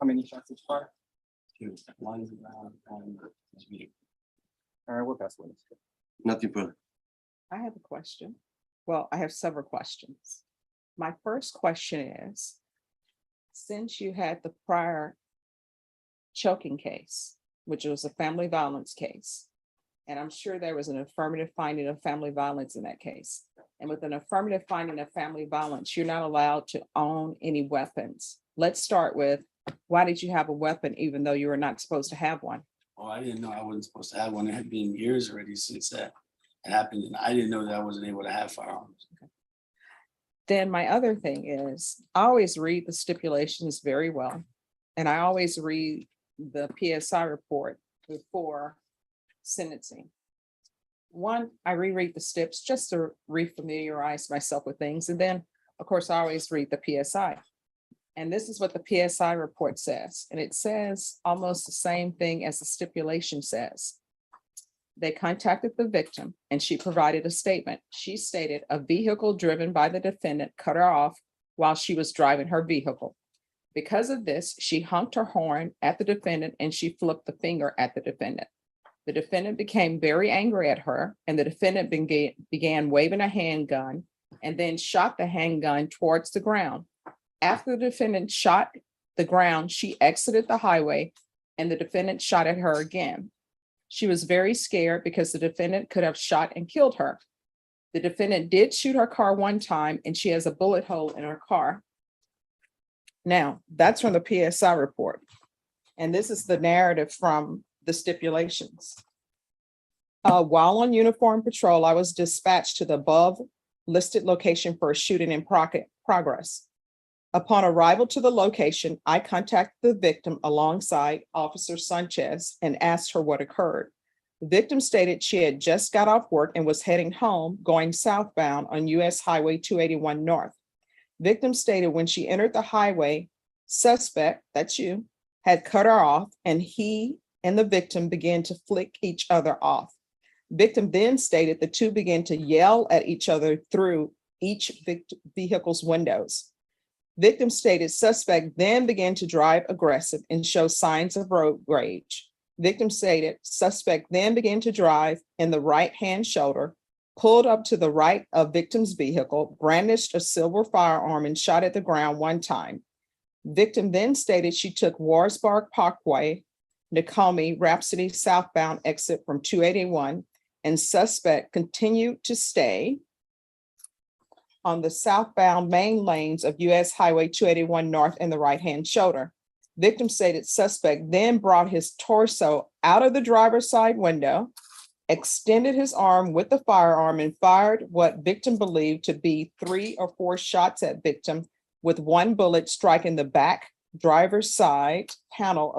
How many shots did you fire? One round on this vehicle. All right, we'll pass witness. Nothing further. I have a question. Well, I have several questions. My first question is, since you had the prior choking case, which was a family violence case, and I'm sure there was an affirmative finding of family violence in that case. And with an affirmative finding of family violence, you're not allowed to own any weapons. Let's start with, why did you have a weapon even though you were not supposed to have one? Oh, I didn't know I wasn't supposed to have one. It had been years already since that happened. And I didn't know that I wasn't able to have firearms. Then my other thing is, I always read the stipulations very well. And I always read the PSI report before sentencing. One, I reread the steps just to refamiliarize myself with things. And then, of course, I always read the PSI. And this is what the PSI report says. And it says almost the same thing as the stipulation says. They contacted the victim and she provided a statement. She stated a vehicle driven by the defendant cut her off while she was driving her vehicle. Because of this, she honked her horn at the defendant and she flipped the finger at the defendant. The defendant became very angry at her and the defendant began waving a handgun and then shot the handgun towards the ground. After the defendant shot the ground, she exited the highway and the defendant shot at her again. She was very scared because the defendant could have shot and killed her. The defendant did shoot her car one time and she has a bullet hole in her car. Now, that's from the PSI report. And this is the narrative from the stipulations. While on uniform patrol, I was dispatched to the above listed location for a shooting in progress. Upon arrival to the location, I contacted the victim alongside Officer Sanchez and asked her what occurred. The victim stated she had just got off work and was heading home going southbound on US Highway 281 North. Victim stated when she entered the highway, suspect, that's you, had cut her off and he and the victim began to flick each other off. Victim then stated the two began to yell at each other through each vehicle's windows. Victim stated suspect then began to drive aggressive and show signs of road rage. Victim stated suspect then began to drive in the right-hand shoulder, pulled up to the right of victim's vehicle, brandished a silver firearm and shot at the ground one time. Victim then stated she took Warsburg Parkway, Nakomi Rhapsody southbound exit from 281, and suspect continued to stay on the southbound main lanes of US Highway 281 North in the right-hand shoulder. Victim stated suspect then brought his torso out of the driver's side window, extended his arm with the firearm and fired what victim believed to be 3 or 4 shots at victim, with one bullet striking the back driver's side panel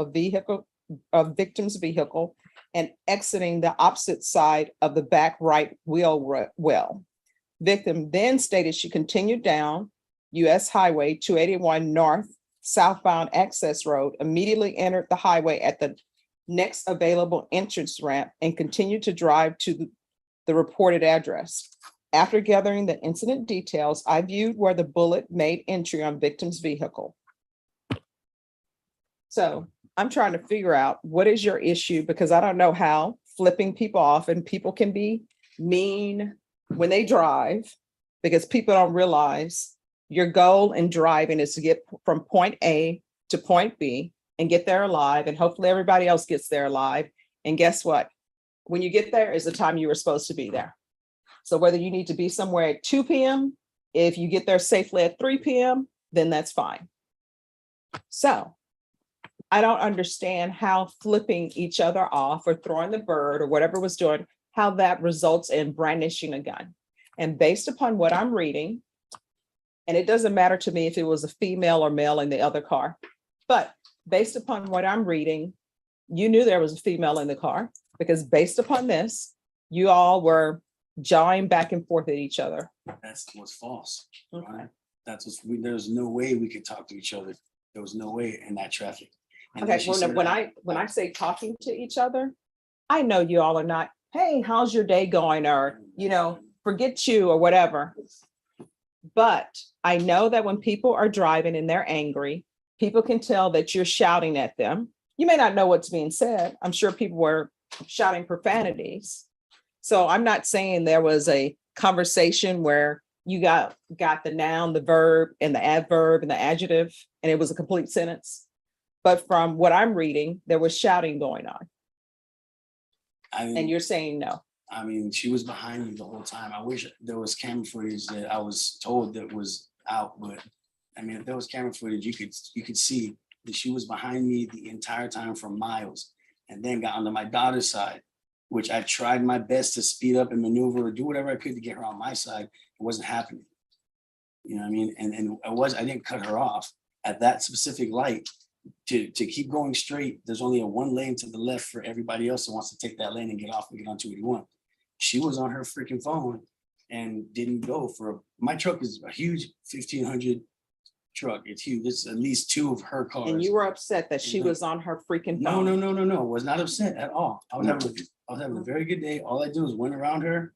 of victim's vehicle and exiting the opposite side of the back right wheel well. Victim then stated she continued down US Highway 281 North southbound access road, immediately entered the highway at the next available entrance ramp and continued to drive to the reported address. After gathering the incident details, I viewed where the bullet made entry on victim's vehicle. So I'm trying to figure out what is your issue, because I don't know how flipping people off, and people can be mean when they drive, because people don't realize your goal in driving is to get from point A to point B and get there alive, and hopefully everybody else gets there alive. And guess what? When you get there is the time you were supposed to be there. So whether you need to be somewhere at 2 p.m., if you get there safely at 3 p.m., then that's fine. So I don't understand how flipping each other off or throwing the bird or whatever was doing, how that results in brandishing a gun. And based upon what I'm reading, and it doesn't matter to me if it was a female or male in the other car, but based upon what I'm reading, you knew there was a female in the car, because based upon this, you all were jawing back and forth at each other. That's what's false. Okay. Right? There's no way we could talk to each other. There was no way in that traffic. And Okay, then she said, when I say talking to each other, I know you all are not, hey, how's your day going? Or, forget you or whatever. But I know that when people are driving and they're angry, people can tell that you're shouting at them. You may not know what's being said. I'm sure people were shouting profanities. So I'm not saying there was a conversation where you got the noun, the verb, and the adverb and the adjective, and it was a complete sentence. But from what I'm reading, there was shouting going on. And you're saying no. I mean, she was behind me the whole time. I wish there was camera footage that I was told that was out, but I mean, if there was camera footage, you could see that she was behind me the entire time for miles, and then got onto my daughter's side, which I tried my best to speed up and maneuver or do whatever I could to get her on my side. It wasn't happening. You know what I mean? And I didn't cut her off at that specific light to keep going straight. There's only a one lane to the left for everybody else that wants to take that lane and get off and get on 281. She was on her freaking phone and didn't go my truck is a huge 1500 truck. It's huge. It's at least 2 of her cars. And you were upset that she was on her freaking No, phone. no. Was not upset at all. I was having a very good day. All I did was went around her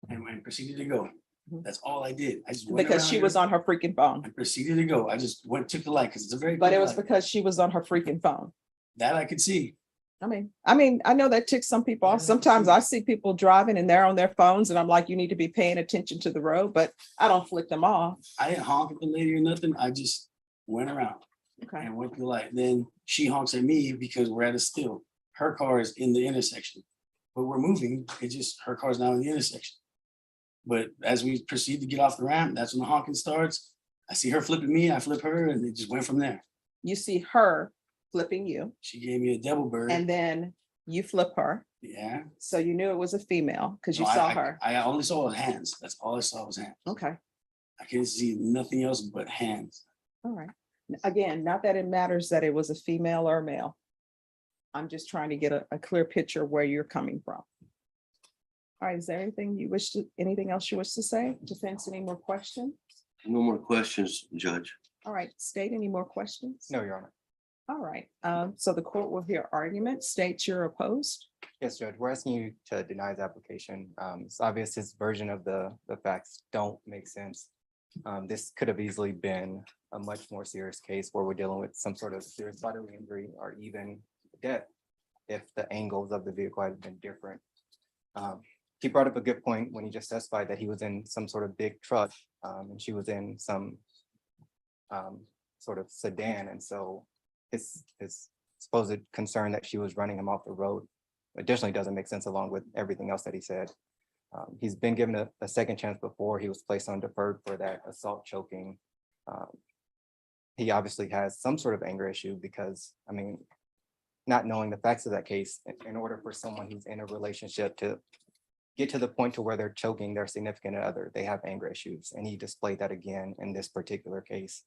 and proceeded to go. That's all I did. I just went Because around she her was on her freaking phone. and proceeded to go. I just took the light because it's a very. But good it was light. because she was on her freaking phone. That I could see. I mean, I know that ticks some people off. Sometimes I see people driving and they're on their phones and I'm like, you need to be paying attention to the road, but I don't flick them off. I didn't honk at the lady or nothing. I just went around Okay. and went through the light. Then she honks at me because we're at a still. Her car is in the intersection, but we're moving. It's just her car's now in the intersection. But as we proceed to get off the ramp, that's when the honking starts. I see her flipping me, I flip her, and it just went from there. You see her flipping you She gave me a devil bird. and then you flip her. Yeah. So you knew it was a female because you No, saw her. I only saw her hands. That's all I saw was hands. Okay. I couldn't see nothing else but hands. All right. Again, not that it matters that it was a female or a male. I'm just trying to get a clear picture of where you're coming from. All right, is there anything else you wish to say? Defense, any more questions? No more questions, Judge. All right, state any more questions? No, Your Honor. All right, so the court will hear argument. State you're opposed. Yes, Judge, we're asking you to deny the application. It's obvious his version of the facts don't make sense. This could have easily been a much more serious case where we're dealing with some sort of serious bodily injury or even death. if the angles of the vehicle had been different. He brought up a good point when he just testified that he was in some sort of big truck, and she was in some sort of sedan, and so his supposed concern that she was running him off the road additionally doesn't make sense along with everything else that he said. He's been given a second chance before. He was placed on deferred for that assault choking. He obviously has some sort of anger issue because, I mean, not knowing the facts of that case, in order for someone who's in a relationship to get to the point to where they're choking their significant other, they have anger issues, and he displayed that again in this particular case.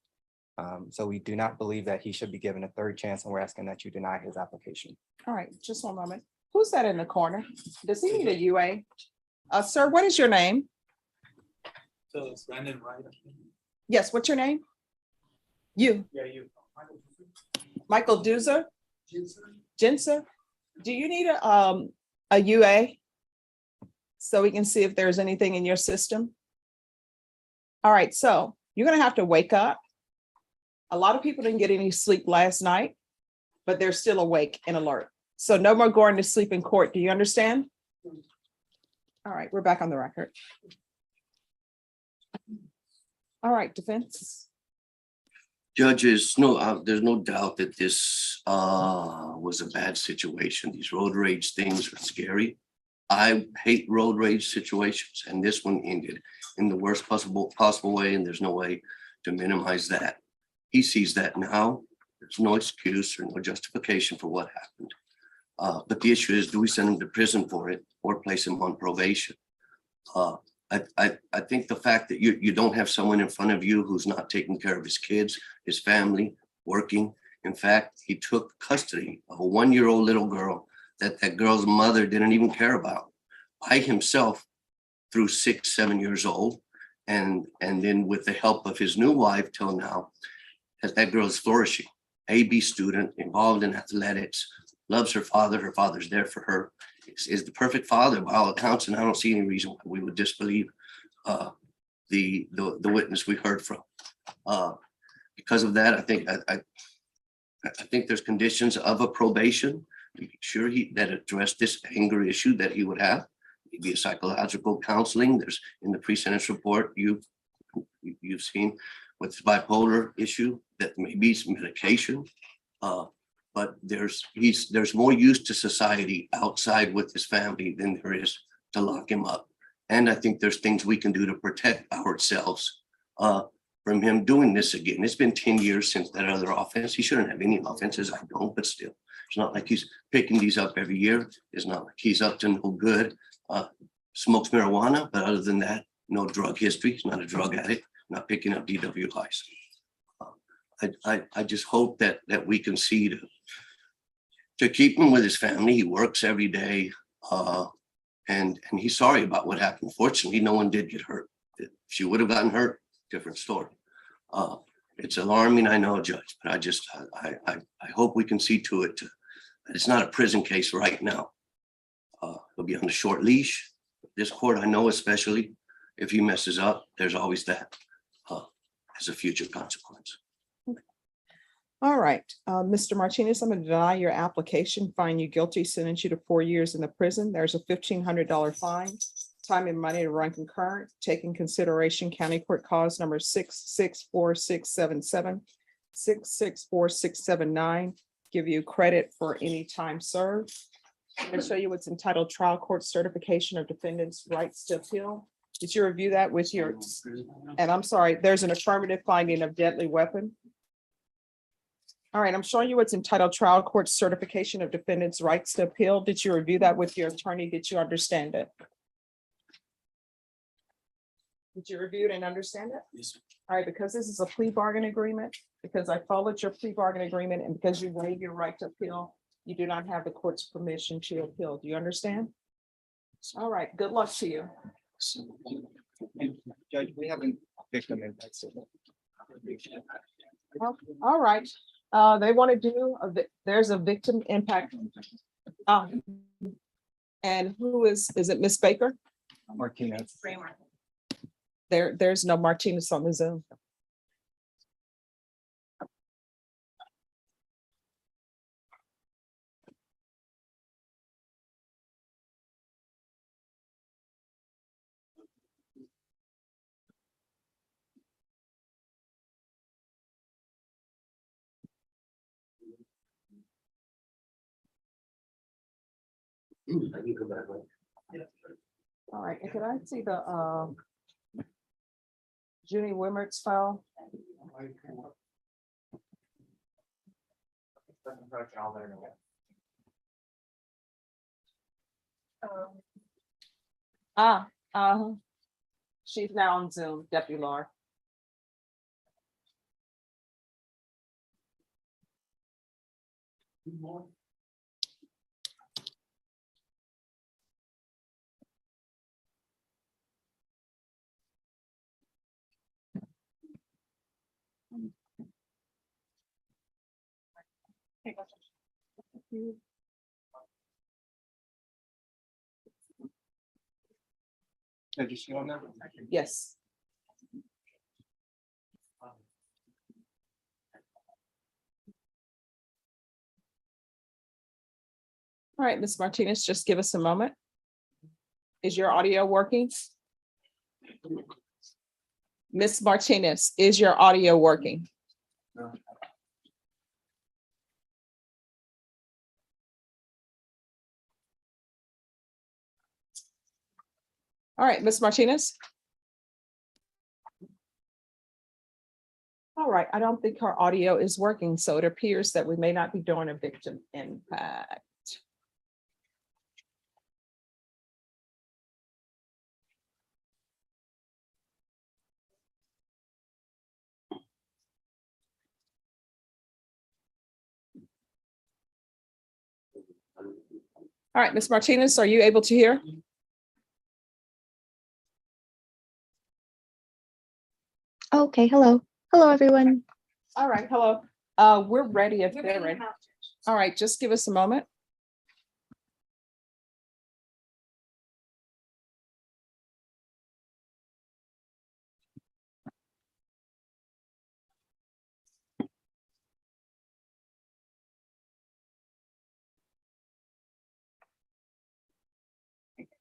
So we do not believe that he should be given a third chance, and we're asking that you deny his application. All right, just one moment. Who's that in the corner? Does he need a UA? Sir, what is your name? So it's Brandon Wright. Yes, what's your name? You, Yeah, you. Michael Duzer? Jensen? Do you need a UA? So we can see if there's anything in your system? All right, so you're gonna have to wake up. A lot of people didn't get any sleep last night, but they're still awake and alert. So no more going to sleep in court. Do you understand? All right, we're back on the record. All right, defense. Judges, there's no doubt that this was a bad situation. These road rage things are scary. I hate road rage situations, and this one ended in the worst possible way, and there's no way to minimize that. He sees that now. There's no excuse or no justification for what happened. But the issue is, do we send him to prison for it or place him on probation? I think the fact that you don't have someone in front of you who's not taking care of his kids, his family, working. In fact, he took custody of a 1-year-old little girl that girl's mother didn't even care about by himself through 6, 7 years old. And then with the help of his new wife till now, that girl is flourishing. AB student, involved in athletics, loves her father's there for her, is the perfect father by all accounts, and I don't see any reason why we would disbelieve the witness we heard from. Because of that, I think there's conditions of a probation. Making sure that addressed this anger issue that he would have. Maybe a psychological counseling. There's in the pre-sentence report you've seen with this bipolar issue that may be some medication. But there's more use to society outside with his family than there is to lock him up. And I think there's things we can do to protect ourselves from him doing this again. It's been 10 years since that other offense. He shouldn't have any offenses, I don't, but still. It's not like he's picking these up every year. It's not like he's up to no good. Smokes marijuana, but other than that, no drug history. He's not a drug addict, not picking up DWIs. I just hope that we can see to keep him with his family. He works every day, and he's sorry about what happened. Fortunately, no one did get hurt. If she would have gotten hurt, different story. It's alarming, I know, Judge, but I hope we can see to it that it's not a prison case right now. He'll be on a short leash. This court, I know, especially if he messes up, there's always that as a future consequence. All right, Mr. Martinez, I'm going to deny your application, find you guilty, sentence you to 4 years in the prison. There's a $1,500 fine, time and money to run concurrent, taking consideration county court cause number 664-677, 664-679, give you credit for any time served. I'm going to show you what's entitled Trial Court Certification of Defendant's Rights to Appeal. Did you review that with your, and I'm sorry, there's an affirmative finding of deadly weapon. All right, I'm showing you what's entitled Trial Court Certification of Defendant's Rights to Appeal. Did you review that with your attorney? Did you understand it? Did you review it and understand it? Yes, sir. All right, because this is a plea bargain agreement, because I followed your plea bargain agreement, and because you waive your right to appeal, you do not have the court's permission to appeal. Do you understand? All right, good luck to you. Judge, we haven't victim impact statement. All right, they want to do, there's a victim impact. And who is it Miss Baker? Martinez. There's no Martinez on the Zoom. All right, and could I see the Junie Wimmert's file? She's now on Zoom, Deputy Laura. Did you see on there? Yes. All right, Ms. Martinez, just give us a moment. Is your audio working? Ms. Martinez, is your audio working? All right, Ms. Martinez. All right, I don't think her audio is working, so it appears that we may not be doing a victim impact. All right, Ms. Martinez, are you able to hear? Okay, hello. Hello, everyone. All right, hello. We're ready if they're ready. All right, just give us a moment.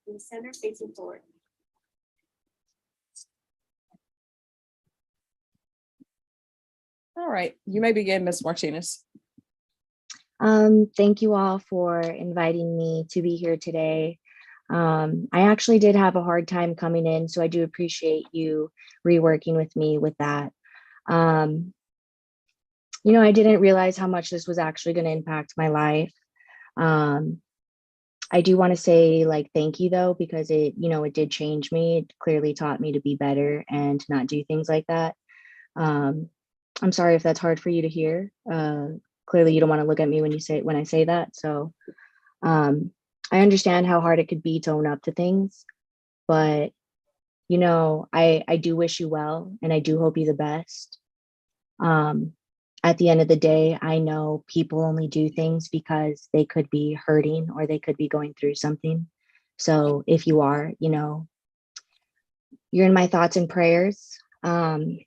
In the center facing forward. All right, you may begin, Ms. Martinez. Thank you all for inviting me to be here today. I actually did have a hard time coming in, so I do appreciate you reworking with me with that. I didn't realize how much this was actually going to impact my life. I do want to say thank you though, because it did change me. It clearly taught me to be better and to not do things like that. I'm sorry if that's hard for you to hear. Clearly you don't want to look at me when I say that. So I understand how hard it could be to own up to things, but I do wish you well and I do hope you the best. At the end of the day, I know people only do things because they could be hurting or they could be going through something. So if you are, you're in my thoughts and prayers. Again,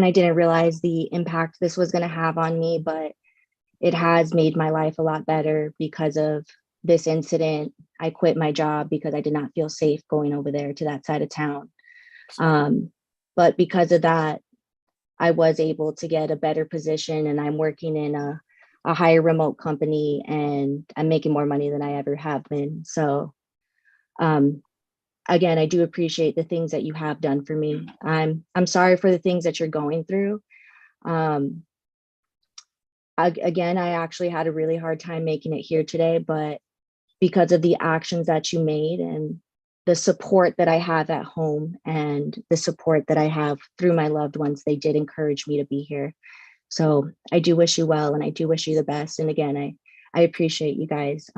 I didn't realize the impact this was going to have on me, but it has made my life a lot better because of this incident. I quit my job because I did not feel safe going over there to that side of town. But because of that, I was able to get a better position and I'm working in a higher remote company and I'm making more money than I ever have been. So again, I do appreciate the things that you have done for me. I'm sorry for the things that you're going through. Again, I actually had a really hard time making it here today, but because of the actions that you made and the support that I have at home and the support that I have through my loved ones, they did encourage me to be here. So I do wish you well and I do wish you the best. And again, I appreciate you guys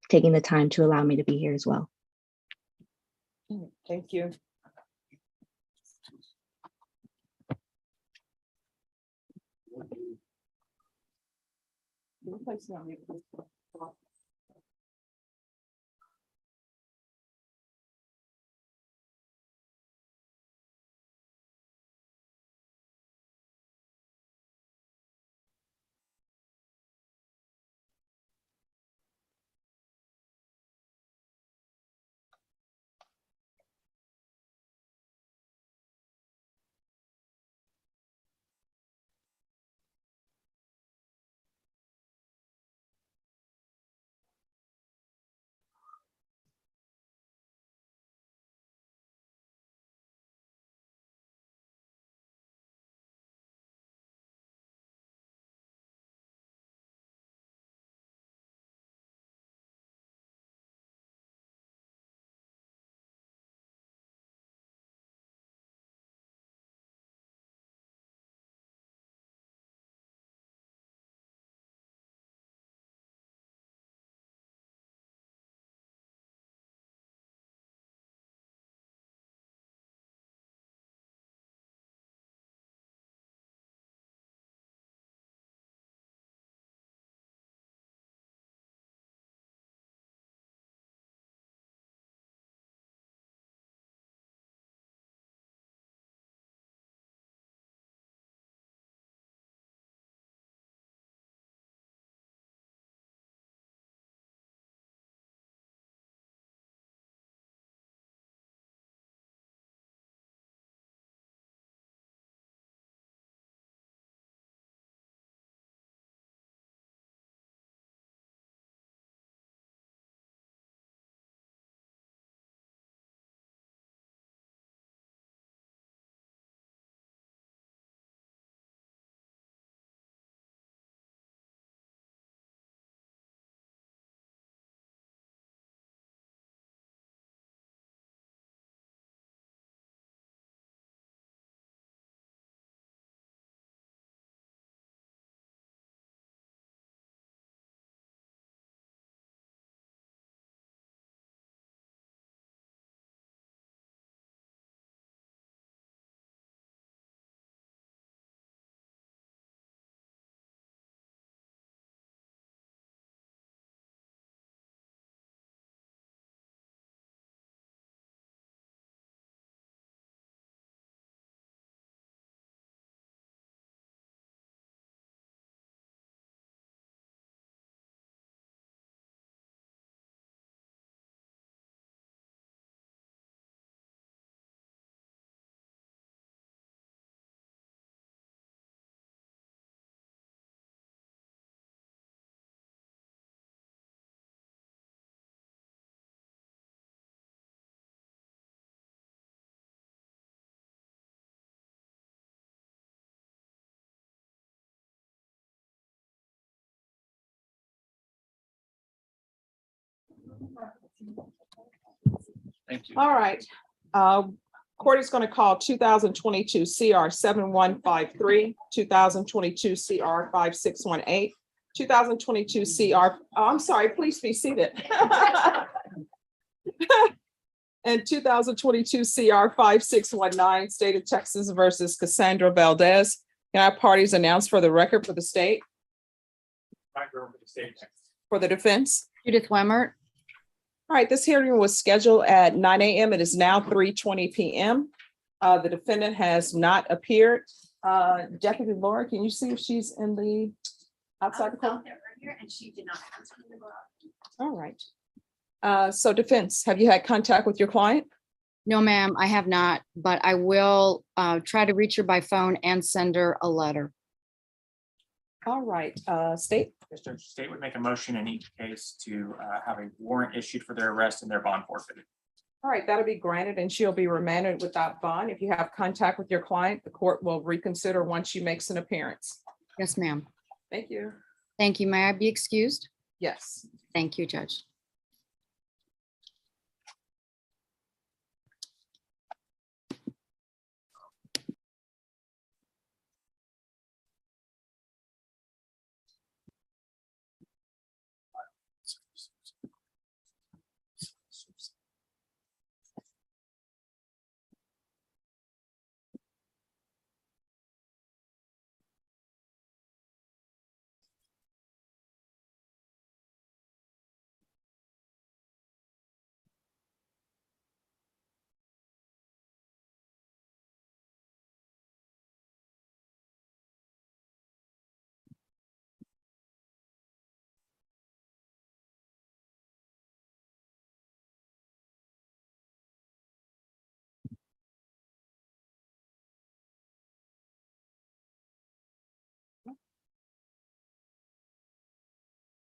taking the time to allow me to be here as well. Thank you. Thank you. All right. Court is going to call 2022 CR 7153, 2022 CR 5618, 2022 CR, oh, I'm sorry, please be seated. And 2022 CR 5619, State of Texas versus Cassandra Valdez. Can I have parties announced for the record for the state, for the defense? Judith Wemmert. All right, this hearing was scheduled at 9 a.m. It is now 3:20 p.m. The defendant has not appeared. Deputy Laura, can you see if she's in the outside the court? And she did not answer the door. All right. So defense, have you had contact with your client? No, ma'am, I have not, but I will try to reach her by phone and send her a letter. All right, state. Mr. State would make a motion in each case to have a warrant issued for their arrest and their bond forfeited. All right, that'll be granted and she'll be remanded without bond. If you have contact with your client, the court will reconsider once she makes an appearance. Yes, ma'am. Thank you. Thank you. May I be excused? Yes. Thank you, Judge.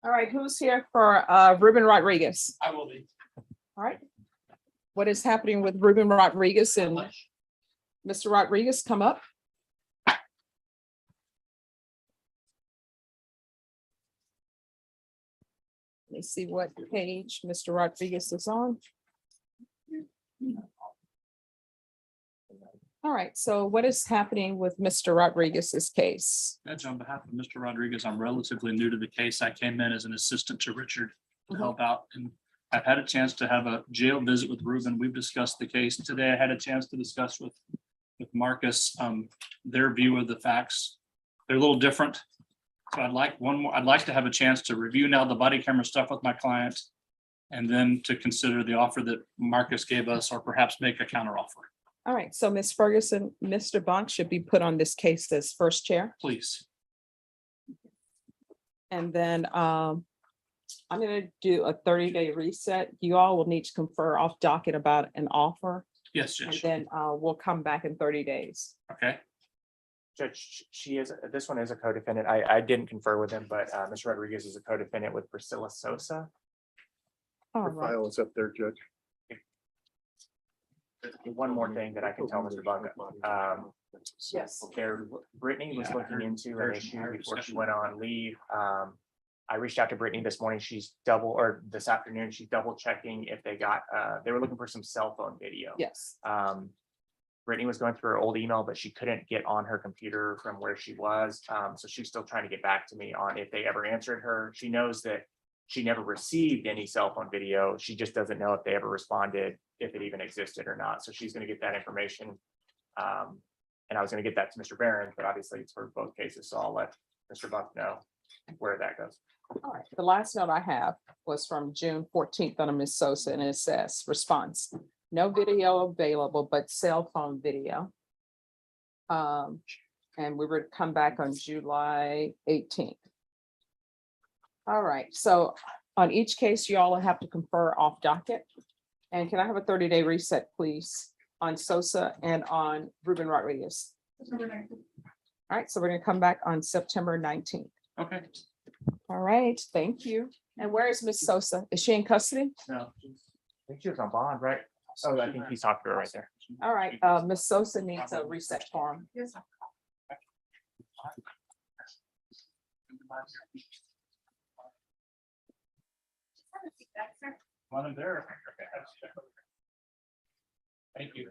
All right, who's here for Ruben Rodriguez? I will be. All right. What is happening with Ruben Rodriguez and Mr. Rodriguez, come up. Let me see what page Mr. Rodriguez is on. All right, so what is happening with Mr. Rodriguez's case? Judge, on behalf of Mr. Rodriguez, I'm relatively new to the case. I came in as an assistant to Richard to help out, and I've had a chance to have a jail visit with Ruben. We've discussed the case today. I had a chance to discuss with Marcus their view of the facts. They're a little different. So I'd like to have a chance to review now the body camera stuff with my client, and then to consider the offer that Marcus gave us, or perhaps make a counter offer. All right, so Ms. Ferguson, Mr. Bonk should be put on this case as first chair. Please. And then I'm gonna do a 30-day reset. You all will need to confer off docket about an offer. Yes, And Judge. then we'll come back in 30 days. Okay. Judge, this one is a co-defendant. I didn't confer with him, but Mr. Rodriguez is a co-defendant with Priscilla Sosa. All right. is up there, Judge. One more thing that I can tell Mr. Buck. Yes. Brittany was Yeah, looking into an issue our before she discussion. went on leave. I reached out to Brittany this morning. This afternoon, she's double checking if they were looking for some cell phone video. Yes. Brittany was going through her old email, but she couldn't get on her computer from where she was. So she's still trying to get back to me on if they ever answered her. She knows that she never received any cell phone video. She just doesn't know if they ever responded, if it even existed or not. So she's going to get that information. And I was going to get that to Mr. Barron, but obviously it's for both cases. So I'll let Mr. Buck know where that goes. All right. The last note I have was from June 14th on a Ms. Sosa, and it says response, no video available, but cell phone video. And we were to come back on July 18th. All right, so on each case, you all will have to confer off docket. And can I have a 30-day reset, please, on Sosa and on Ruben Rodriguez? All right, so we're gonna come back on September 19th. Okay. All right, thank you. And where is Miss Sosa? Is she in custody? No, I think she was on bond, right? Oh, I think he's talking to her right there. All right, Miss Sosa needs a reset form. Wasn't there. Thank you.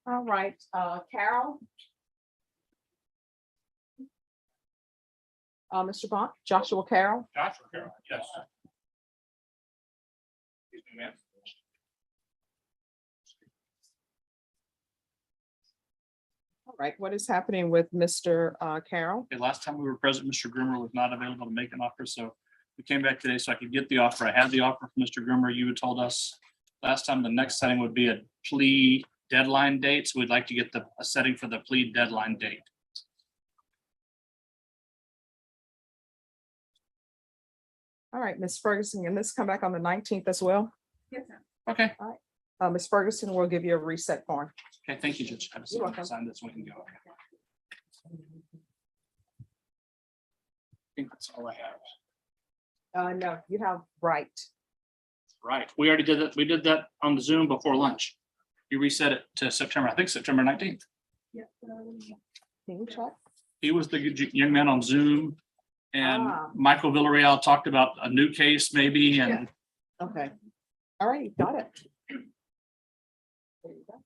All right, Carol. Mr. Bont, Joshua Carroll. Joshua Carroll, yes. Excuse me, ma'am. All right, what is happening with Mr. Carroll? Okay, last time we were present, Mr. Grimmer was not available to make an offer, so we came back today so I could get the offer. I had the offer from Mr. Grimmer. You had told us last time the next setting would be a plea deadline date, so we'd like to get a setting for the plea deadline date. All right, Ms. Ferguson, and this come back on the 19th as well? Yes, sir. Okay, Ms. Ferguson will give you a reset form. okay, thank you, Judge. Have a You're welcome. sign this, we can go. I think that's all I have. No, you have right. Right, we already did that. We did that on the Zoom before lunch. You reset it to September, I think September 19th. Can you check? He was the young man on Zoom. And Ah. Michael Villarreal talked about a new case maybe, and Okay. All right, got it. There you go.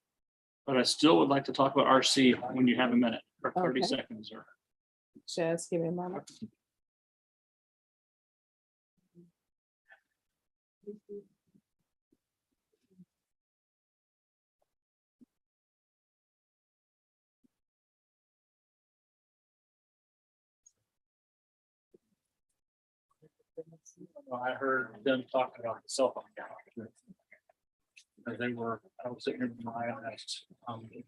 but I still would like to talk about RC when you have a minute or 30 Okay. seconds or. Just give me a moment. I heard them talking about the cell phone account. And they were, I was sitting here with my asked,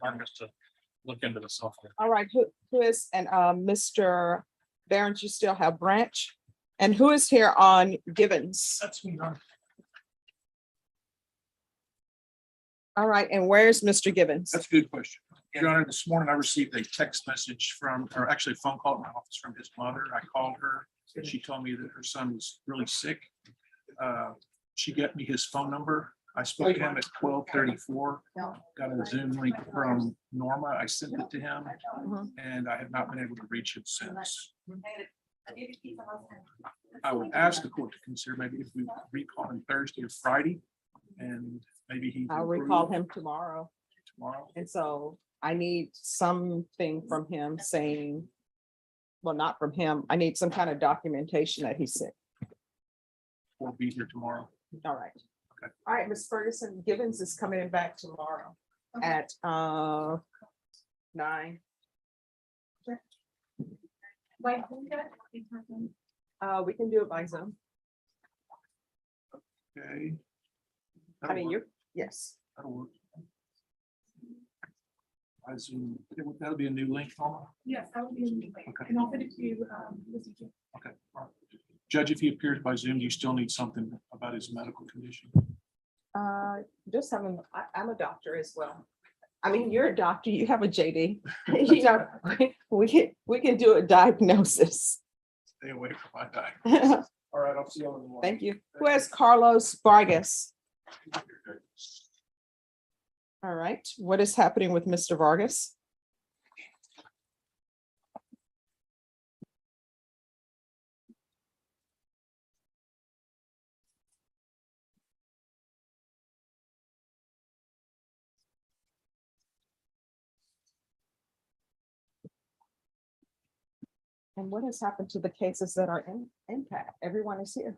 Vargas to look into the cell phone. All right, who is, and Mr. Barron, you still have Branch? And who is here on Gibbons? That's me. All right, and where's Mr. Gibbons? That's a good question. Your Honor, this morning I received a text message from, or actually a phone call at my office from his mother. I called her and she told me that her son was really sick. She got me his phone number. I spoke to him at 12:34. Got a Zoom link from Norma. I sent it to him and I have not been able to reach him since. I would ask the court to consider maybe if we recall him Thursday or Friday and maybe he. I'll recall him tomorrow. Tomorrow. And so I need something from him saying, well, not from him. I need some kind of documentation that he's sick. We'll be here tomorrow. All right. Okay. All right, Ms. Ferguson, Gibbons is coming back tomorrow at 9. We can do it by Zoom. Okay. I mean, you're, yes. That'll work. I assume that'll be a new link. Norma? Yes, that would be a new link. Okay. And I'll send it to you, this evening. Okay. All right. Judge, if he appears by Zoom, do you still need something about his medical condition? Just having, I'm a doctor as well. I mean, you're a doctor, you have a JD. You know, we can do a diagnosis. Stay away from my diet. All right, I'll see you on the morning. Thank you. Who has Carlos Vargas? All right, what is happening with Mr. Vargas? And what has happened to the cases that are in impact? Everyone is here.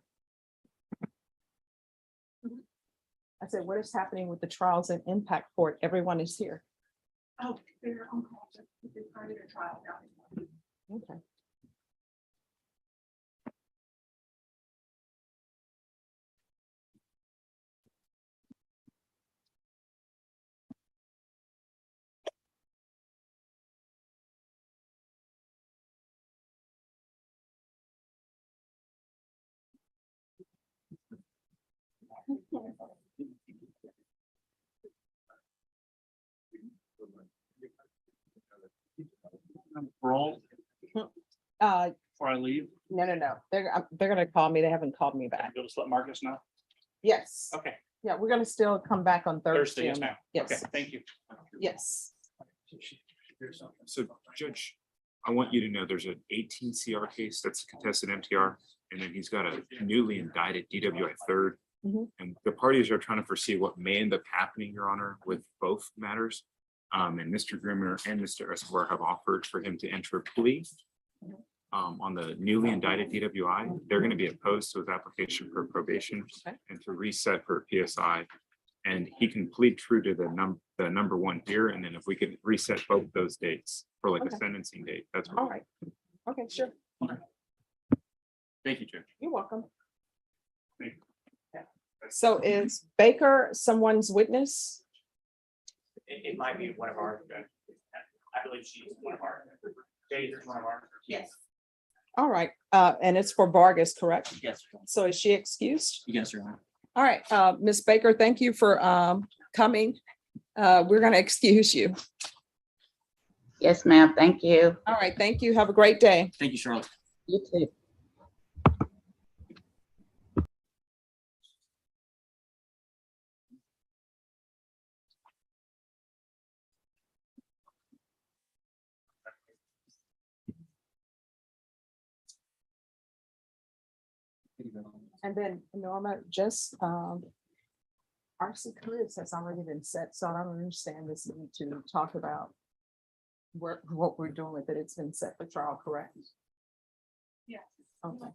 I said, what is happening with the trials in impact court? Everyone is here. Oh, they're on call. It's part of their trial now. Okay. Roll before I leave. No. They're gonna call me. They haven't called me back. You'll just let Marcus know. Yes. Okay, Yeah, we're gonna still come back on Thursday, Thursday. yes, on ma'am. that. Okay, Yes, thank you. yes. So Judge, I want you to know there's an 18 CR case that's a contested MTR, and then he's got a newly indicted DWI third. Mhm. And the parties are trying to foresee what may end up happening, Your Honor, with both matters. And Mr. Grimmer and Mr. Escobar have offered for him to enter a plea. On the newly indicted DWI, they're going to be opposed to his application for probation and to reset for PSI. And he can plead true to the number one here, and then if we could reset both those dates for like a Okay. sentencing date, that's All what. right. Okay, sure. Thank you, Judge. You're welcome. Thank you. So is Baker someone's witness? It might be one of our, I believe she's one of our, Jade is one of our. Yes. All right, and it's for Vargas, correct? Yes. So is she excused? Yes, Your Honor. All right, Ms. Baker, thank you for coming. We're gonna excuse you. Yes, ma'am. Thank you. All right, thank you. Have a great day. Thank you, Charlotte. You too. And then Norma, just RC Chris has already been set, so I don't understand this need to talk about what we're doing with it. It's been set for trial, correct? Yes. Okay.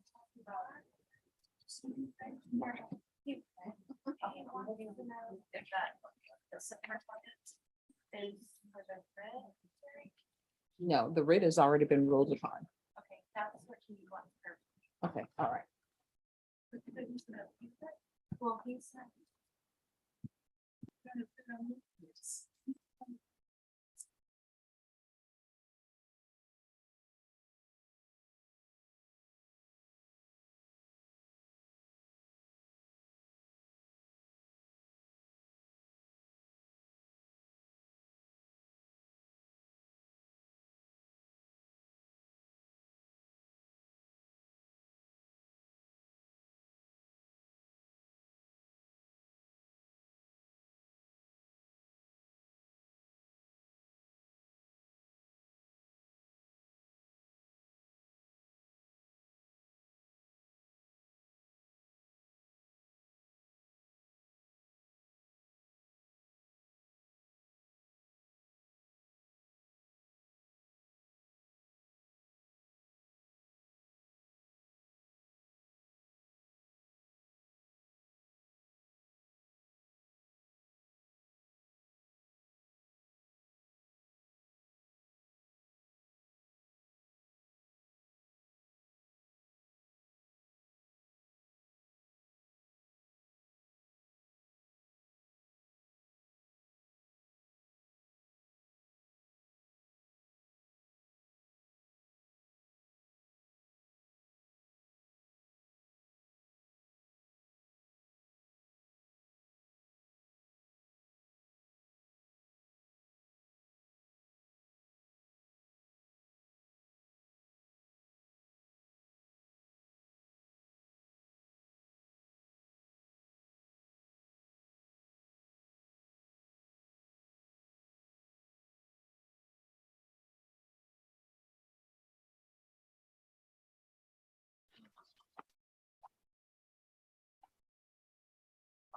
No, the writ has already been ruled upon. Okay, that's what he wants. Okay, all right. Well, he said.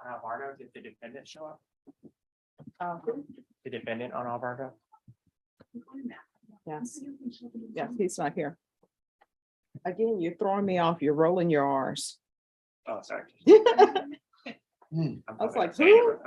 On Alvarado, did the defendant show up? Uh, The defendant on Alvarado? Yes, yes, he's not here. Again, you're throwing me off. You're rolling your R's. Oh, sorry. I was like, who?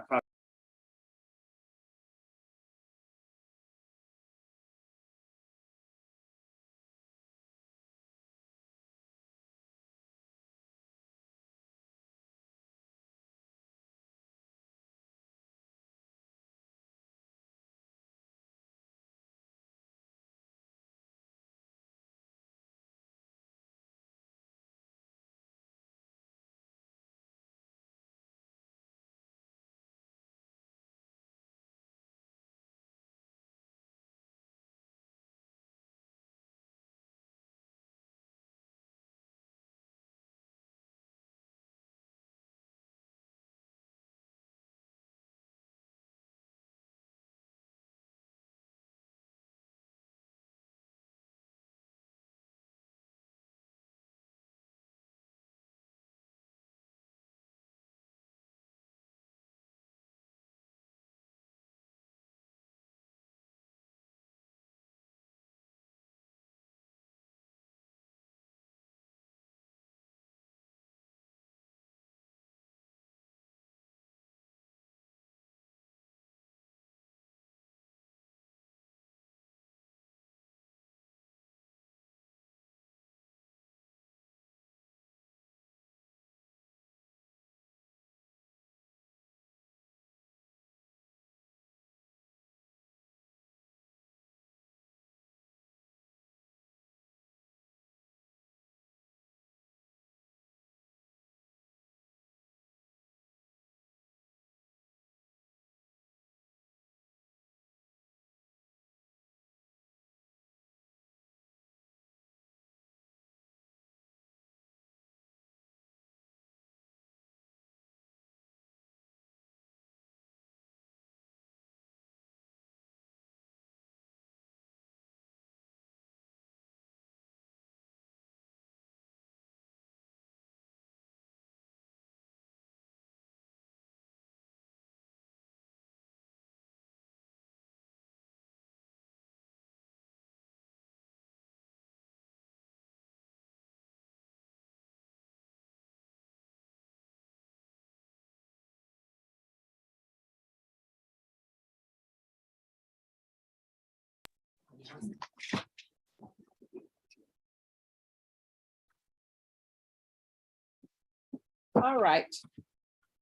All right.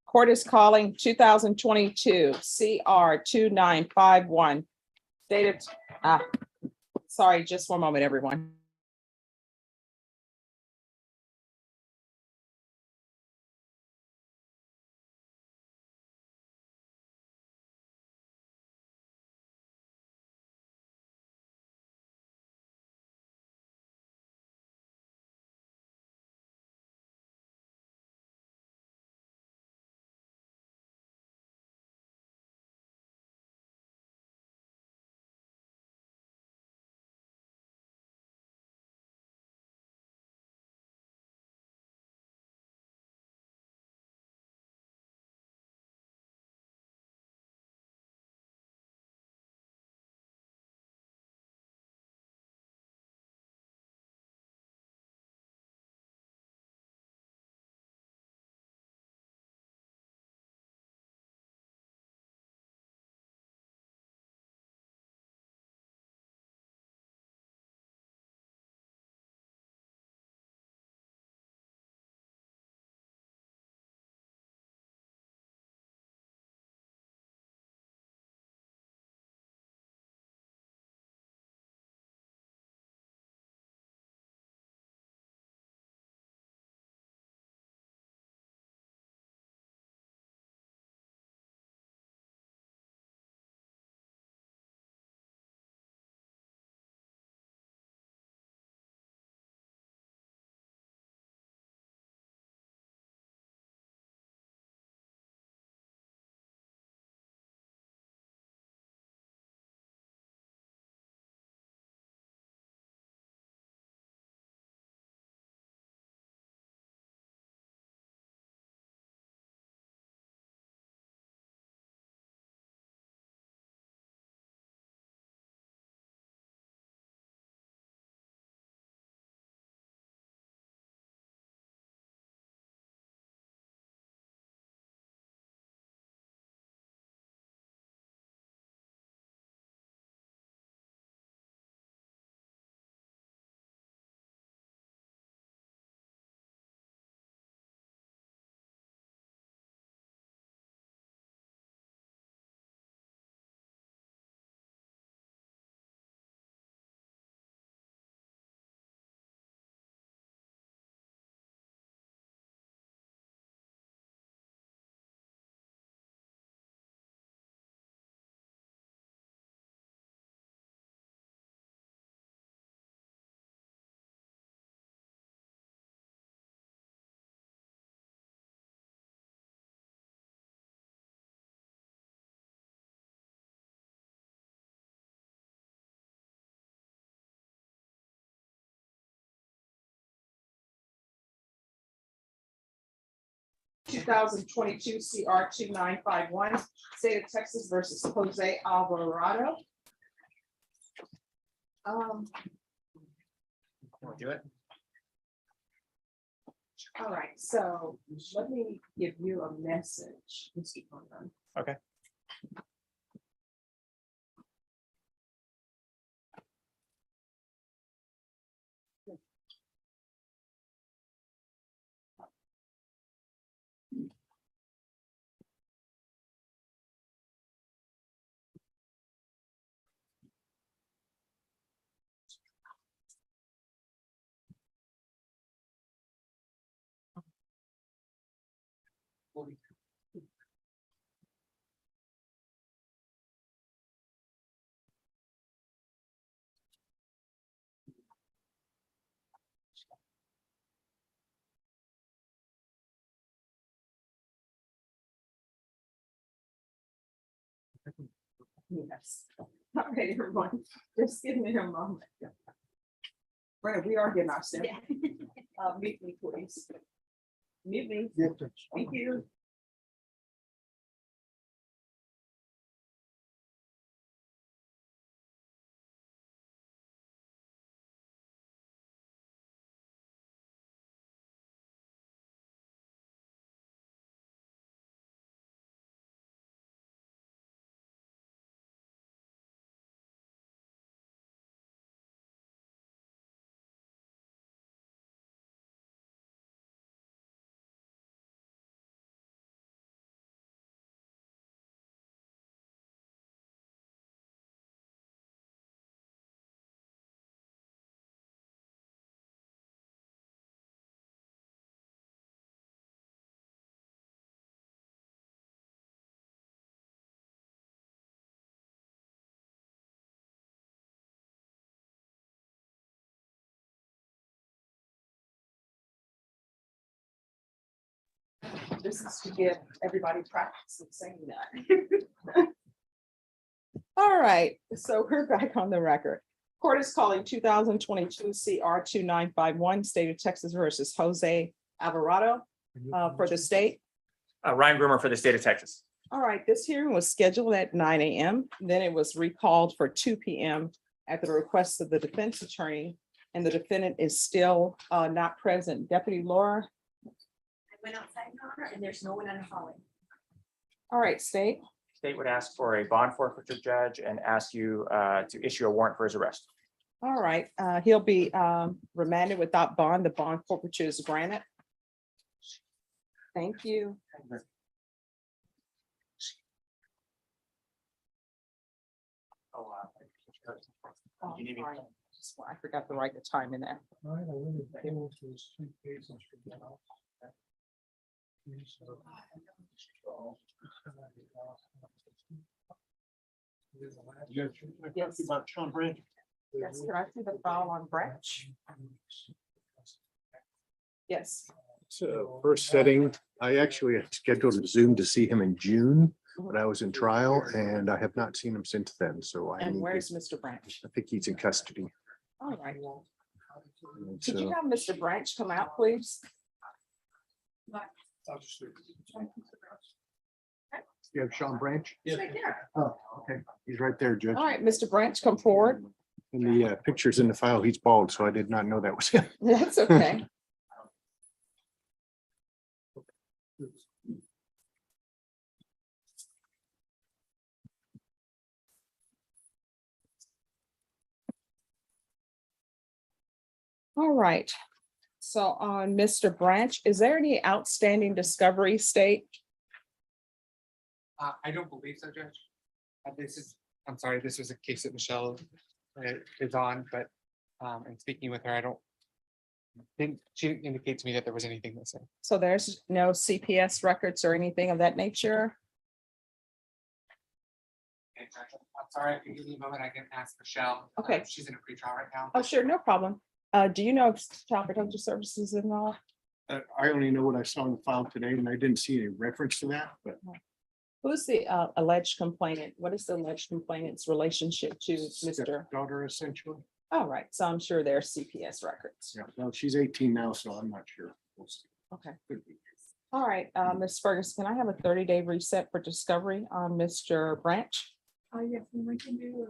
Court is calling 2022 CR 2951. Dated, sorry, just one moment, everyone. Two thousand twenty-two CR 2951, State of Texas versus Jose Alvarado. Do it. All right, so let me give you a message. Okay. Yes. All right, everyone, just give me a moment. Right, we are getting ourselves. Meet me, please. Meet me. Thank you. This is to give everybody practice of saying that. All right, so we're back on the record. Court is calling 2022 CR 2951, State of Texas versus Jose Alvarado for the state. Ryan Groomer for the state of Texas. All right, this hearing was scheduled at 9 a.m. Then it was recalled for 2 p.m. at the request of the defense attorney, and the defendant is still not present. Deputy Laura. I went outside, Your Honor, and there's no one in the hallway. All right, state. State would ask for a bond forfeiture, judge, and ask you to issue a warrant for his arrest. All right, he'll be remanded without bond. The bond forfeiture is granted. Thank you. Oh, sorry. I forgot to write the time in there. Yes. About Sean Branch. Yes, can I see the file on Branch? Yes. So first setting, I actually had scheduled a Zoom to see him in June, but I was in trial and I have not seen him since then. So I And need where's to- Mr. Branch? I think he's in custody. All right. And Could you so- have Mr. Branch come out, please? You have Sean Branch? He's right there. Oh, okay. He's right there, Judge. All right, Mr. Branch, come forward. In the pictures in the file, he's bald, so I did not know that was him. That's okay. All right. So on Mr. Branch, is there any outstanding discovery, state? I don't believe so, Judge. I'm sorry, this was a case that Michelle is on, but in speaking with her, I don't think she indicated to me that there was anything missing. So there's no CPS records or anything of that nature? Okay, Judge, I'm sorry, if you give me a moment, I can ask Michelle. Okay. She's in a pretrial right now. Oh, sure, no problem. Do you know if Child Protective Services is involved? I only know what I saw in the file today and I didn't see any reference to that, but Who's the alleged complainant? What is the alleged complainant's relationship to Mr.? daughter essentially. All right, so I'm sure there's CPS records. Yeah, well, she's 18 now, so I'm not sure. We'll see. Okay. All right, Ms. Fergus, can I have a 30-day reset for discovery on Mr. Branch? Yes, we can do.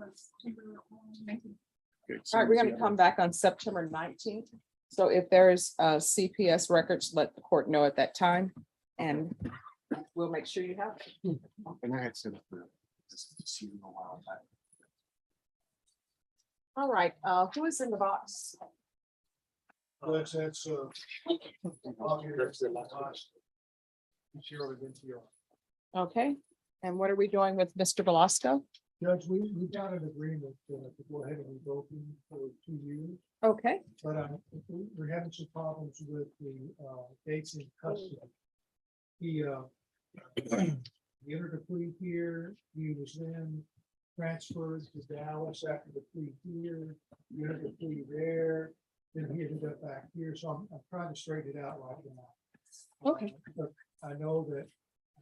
Good. All right, we're going to come back on September 19th. So if there's CPS records, let the court know at that time, and we'll make sure you have it. And I had set up this to see him a while back. All right, who is in the box? That's. Okay, and what are we doing with Mr. Velasco? Judge, we got an agreement to go ahead and revoke him for 2 years, Okay, but we're having some problems with the dates in custody. He entered a plea here, he was then transferred to Dallas after the plea here, he entered a plea there, then he ended up back here, so I'm trying to straighten it out right now. okay, But I know that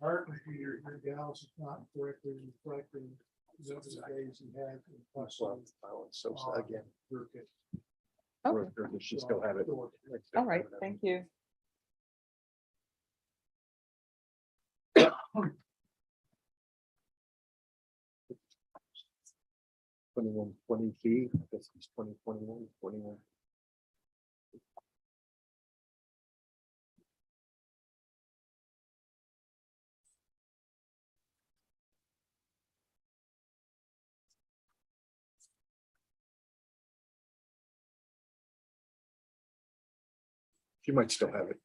our computer here in Dallas is not correctly reflecting the days he had in custody. So again, okay. or does she still have it? All right, thank you. Twenty-one, 20 I guess it's 2021, 21. She might still have it.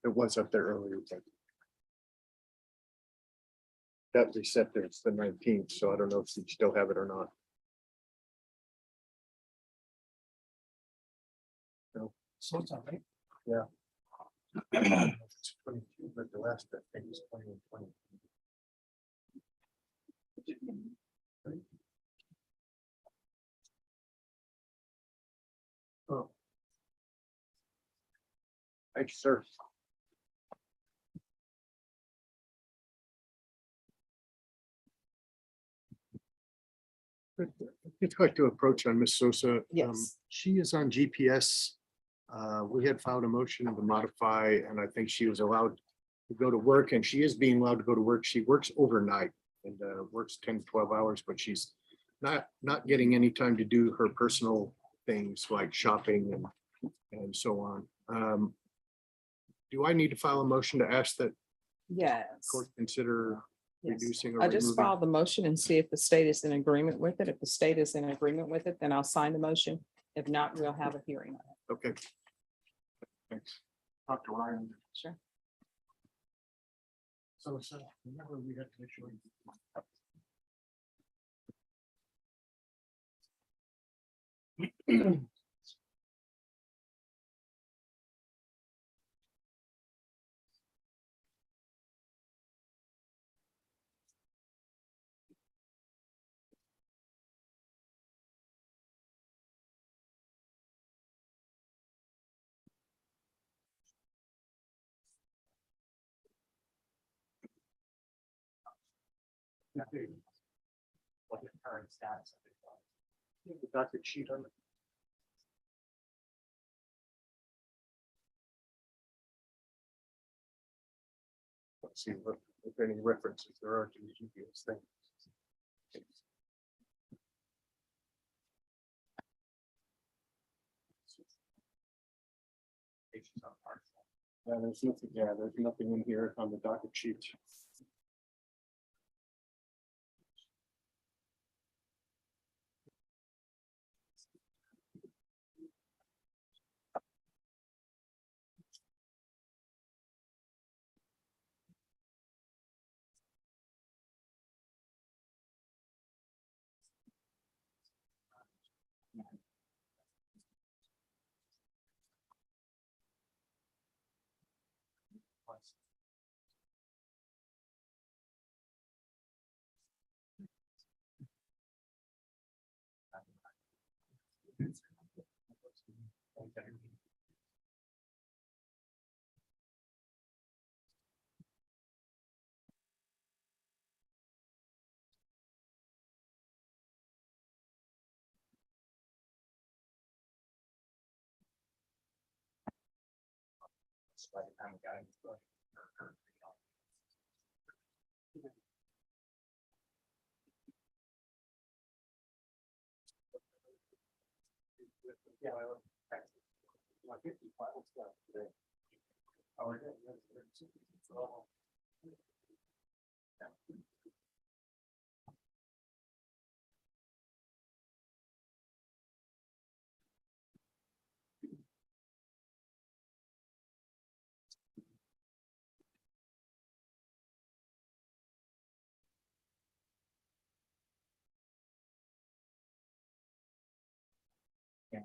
It was up there earlier, but that reset there, it's the 19th, so I don't know if you still have it or not. No. So it's all right. Yeah. It's 22, but the last I think is 2020. Oh. Thank you, sir. I'd like to approach on Miss Sosa. Yes. She is on GPS. We had filed a motion to modify, and I think she was allowed to go to work, and she is being allowed to go to work. She works overnight and works 10 to 12 hours, but she's not getting any time to do her personal things like shopping and so on. Do I need to file a motion to ask that Yes. court consider Yes. reducing or I just removing? filed the motion and see if the state is in agreement with it. If the state is in agreement with it, then I'll sign the motion. If not, we'll have a hearing. on it. Okay. Thanks. Dr. Ryan. Sure. So remember we had to issue. What the current status of it. The docket sheet on it. Let's see if any references there are to the GPS thing. There's nothing in here on the docket sheet. By the time we got into it. Yeah.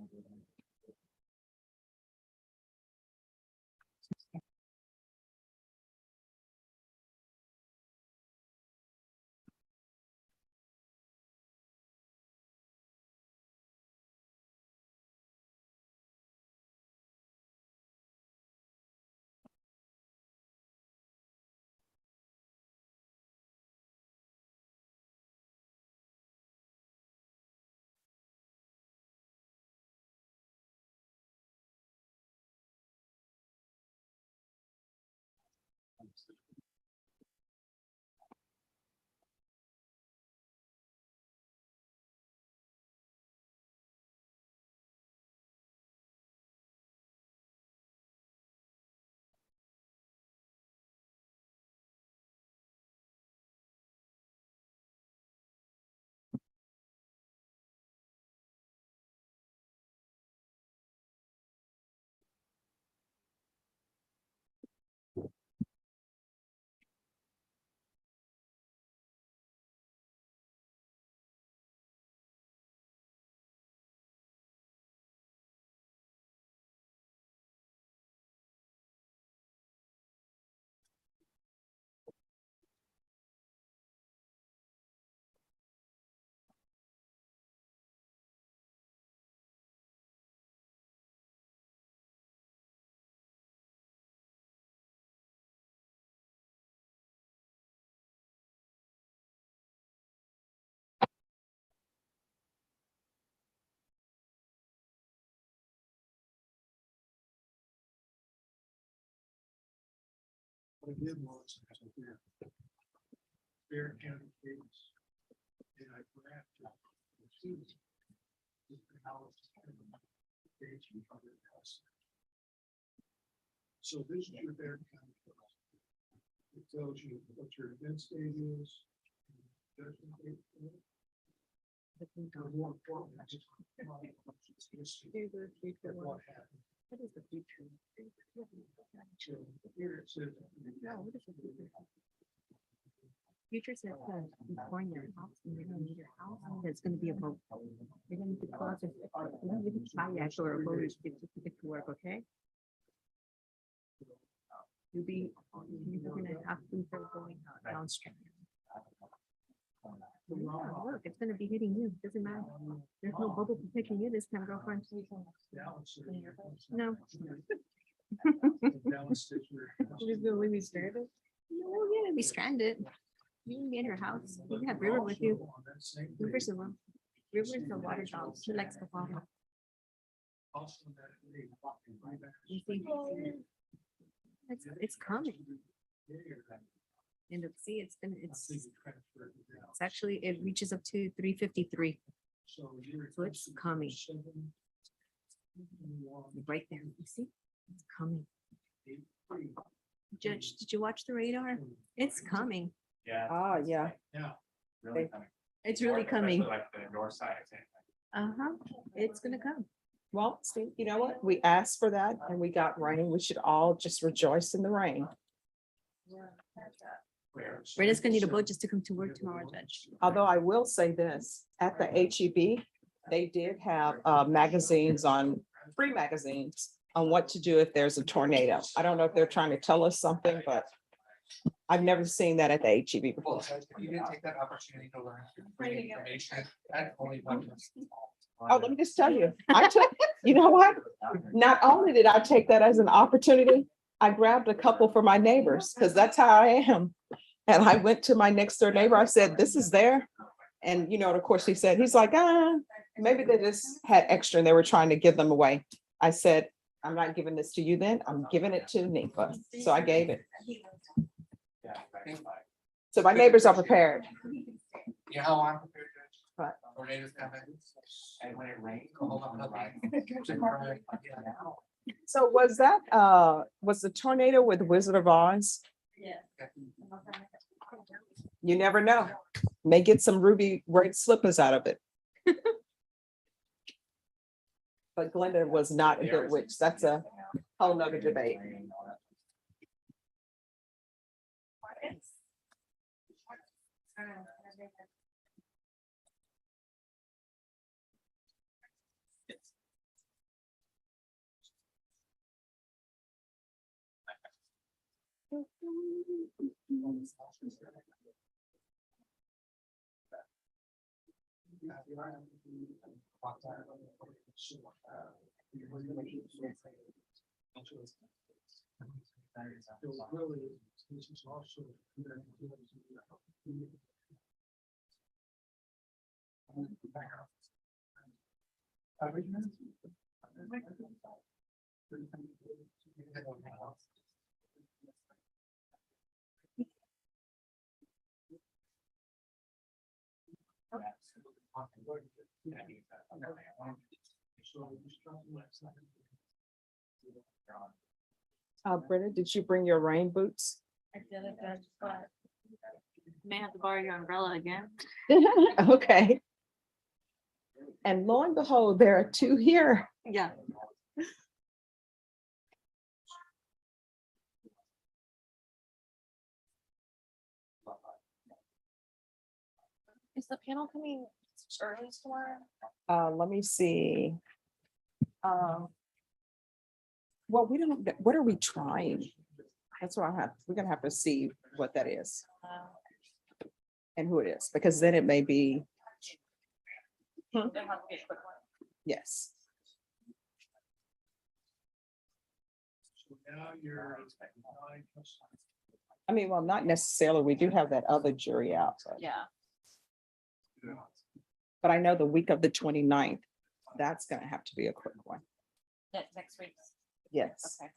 What I did was, I took their county case, and I drafted the two. So this is your Bear County case. It tells you what your event date is. Judgment date. Or more importantly, what happened. What is the future? So here it says. Future says that you're pouring your house and you're gonna need your house, and there's gonna be a vote. You're gonna need to cause a, you're gonna need a kayak or a boat to get to work, okay? You're gonna have to go going downstream. Yeah, look, it's gonna be hitting you, doesn't matter. There's no bubble protecting you this time, girlfriend. No. You're just gonna leave me stranded? No, you're gonna be stranded. You can be in your house. You can have River with you. River's the one. River's the water dog. She likes the water. You see? It's coming. And see, it's actually, it reaches up to 353. So it's coming. Right there. You see? It's coming. Judge, did you watch the radar? It's coming. Yeah. Oh, yeah. Really coming. It's really coming. Especially like the north side, I think. Uh-huh. It's gonna come. Well, Steve, you know what? We asked for that and we got rain. We should all just rejoice in the rain. Brenda's gonna need a boat just to come to work tomorrow, Judge. Although I will say this, at the HEB, they did have magazines on, free magazines on what to do if there's a tornado. I don't know if they're trying to tell us something, but I've never seen that at the HEB before. You didn't take that opportunity to learn free information. That only one. Oh, let me just tell you, I took, you know what? Not only did I take that as an opportunity, I grabbed a couple for my neighbors because that's how I am. And I went to my next door neighbor. I said, this is there. And, you know, of course, he's like, maybe they just had extra and they were trying to give them away. I said, I'm not giving this to you then. I'm giving it to Nipa. So I gave it. So my neighbors are prepared. You know how I'm prepared to. What? Tornadoes come in, and when it rains, go hold on to the line. So was that, was the tornado with Wizard of Oz? Yeah. You never know. May get some ruby red slippers out of it. But Glenda was not a good witch. That's a whole nother debate. Britta, did you bring your rain boots? I did it, Judge, but may have to borrow your umbrella again. Okay. And lo and behold, there are two here. Yeah. Is the panel coming early tomorrow? Let me see. Well, we don't, what are we trying? That's what we're gonna have to see what that is and who it is, because then it may be. Yes. Now you're. I mean, well, not necessarily. We do have that other jury out. Yeah. But I know the week of the 29th, that's gonna have to be a quick one. That next week. Yes. Okay.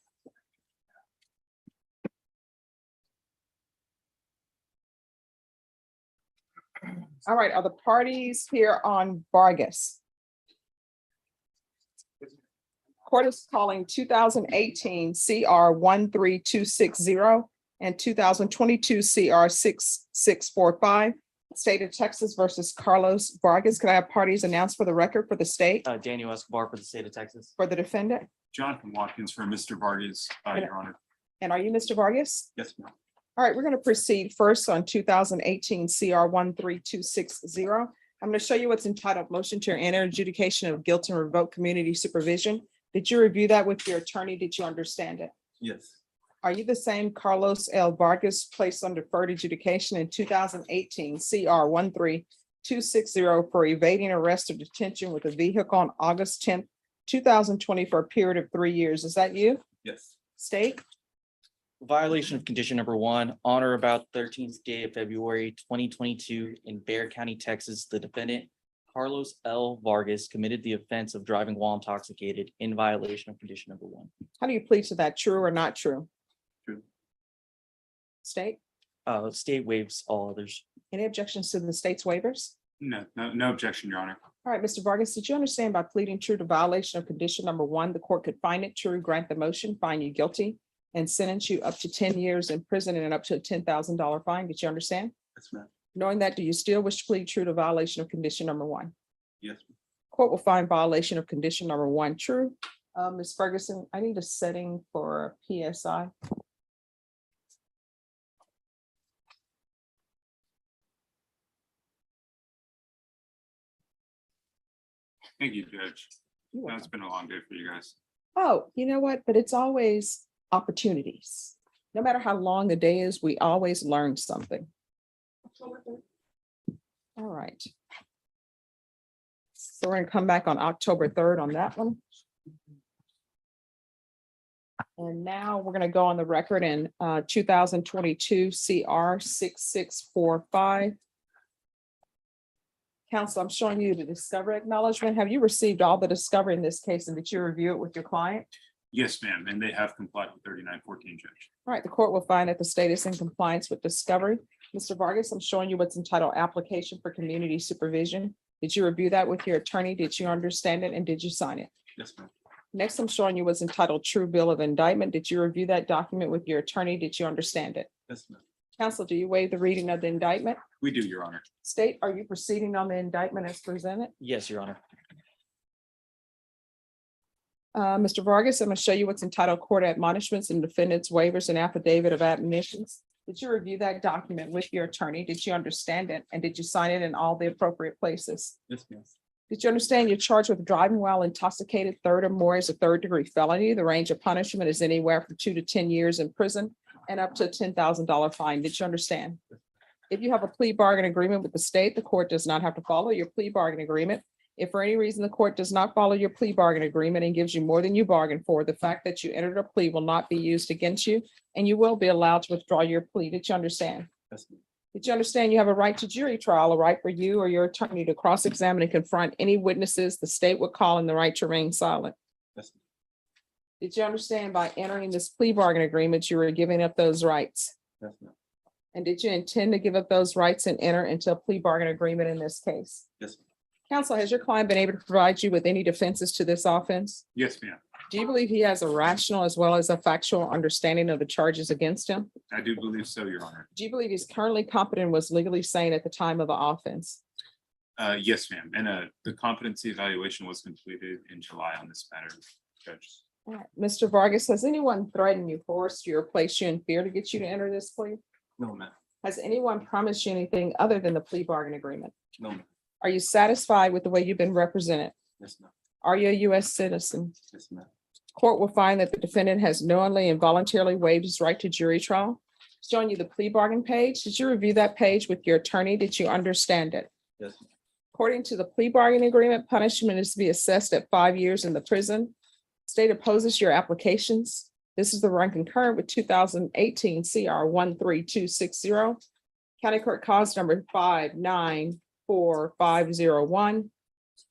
All right, are the parties here on Vargas? Court is calling 2018 CR 13260 and 2022 CR 6645. State of Texas versus Carlos Vargas. Could I have parties announced for the record for the state, Daniel Escobar for the state of Texas. for the defendant? Jonathan Watkins for Mr. Vargas, Your Honor. And are you Mr. Vargas? Yes, ma'am. All right, we're going to proceed first on 2018 CR 13260. I'm going to show you what's entitled Motion to Enter Adjudication of Guilt and Revoke Community Supervision. Did you review that with your attorney? Did you understand it? Yes. Are you the same Carlos L. Vargas placed on deferred adjudication in 2018 CR 13260 for evading arrest or detention with a vehicle on August 10th, 2020 for a period of 3 years? Is that you? Yes. State? Violation of condition number 1, on or about 13th day of February 2022 in Bexar County, Texas, the defendant Carlos L. Vargas committed the offense of driving while intoxicated in violation of condition number 1. How do you plead to that? True or not true? True. State? State waives all others. Any objections to the state's waivers? No objection, Your Honor. All right, Mr. Vargas, did you understand by pleading true to violation of condition number 1, the court could find it true, grant the motion, find you guilty, and sentence you up to 10 years in prison and up to a $10,000 fine? Did you understand? Yes, ma'am. Knowing that, do you still wish to plead true to violation of condition number 1? Yes. ma'am. Court will find violation of condition number 1 true. Ms. Ferguson, I need a setting for PSI. Thank you, Judge. It's been a long day for you guys. Oh, you know what? But it's always opportunities. No matter how long the day is, we always learn something. All right. So we're gonna come back on October 3rd on that one. And now we're gonna go on the record in 2022 CR 6645. Counsel, I'm showing you the discovery acknowledgement. Have you received all the discovery in this case, and did you review it with your client? Yes, ma'am, and they have complied with 3914, Judge. All right, the court will find that the state is in compliance with discovery. Mr. Vargas, I'm showing you what's entitled Application for Community Supervision. Did you review that with your attorney? Did you understand it, and did you sign it? Yes, ma'am. Next, I'm showing you what's entitled True Bill of Indictment. Did you review that document with your attorney? Did you understand it? Yes, ma'am. Counsel, do you waive the reading of the indictment? We do, Your Honor. State, are you proceeding on the indictment as presented? Yes, Your Honor. Mr. Vargas, I'm going to show you what's entitled Court Admonishments and Defendants Waivers and Affidavit of Admonitions. Did you review that document with your attorney? Did you understand it? And did you sign it in all the appropriate places? Yes, ma'am. Did you understand you're charged with driving while intoxicated, third or more is a third-degree felony? The range of punishment is anywhere from 2 to 10 years in prison and up to a $10,000 fine. Did you understand? If you have a plea bargain agreement with the state, the court does not have to follow your plea bargain agreement. If for any reason the court does not follow your plea bargain agreement and gives you more than you bargained for, the fact that you entered a plea will not be used against you, and you will be allowed to withdraw your plea. Did you understand? Yes, ma'am. Did you understand you have a right to jury trial, a right for you or your attorney to cross-examine and confront any witnesses the state would call, and the right to remain silent? Yes, ma'am. Did you understand by entering this plea bargain agreement, you were giving up those rights? Yes, ma'am. And did you intend to give up those rights and enter into a plea bargain agreement in this case? Yes, ma'am. Counsel, has your client been able to provide you with any defenses to this offense? Yes, ma'am. Do you believe he has a rational as well as a factual understanding of the charges against him? I do believe so, Your Honor. Do you believe he's currently competent and was legally sane at the time of the offense? Yes, ma'am. And the competency evaluation was completed in July on this matter, Judge. All right. Mr. Vargas, has anyone threatened you, forced you, or placed you in fear to get you to enter this plea? No, ma'am. Has anyone promised you anything other than the plea bargain agreement? No, ma'am. Are you satisfied with the way you've been represented? Yes, ma'am. Are you a U.S. citizen? Yes, ma'am. Court will find that the defendant has knowingly and voluntarily waived his right to jury trial. Showing you the plea bargain page. Did you review that page with your attorney? Did you understand it? Yes, ma'am. According to the plea bargain agreement, punishment is to be assessed at 5 years in the prison. State opposes your applications. This is the run concurrent with 2018 CR 13260. County Court cause number 594501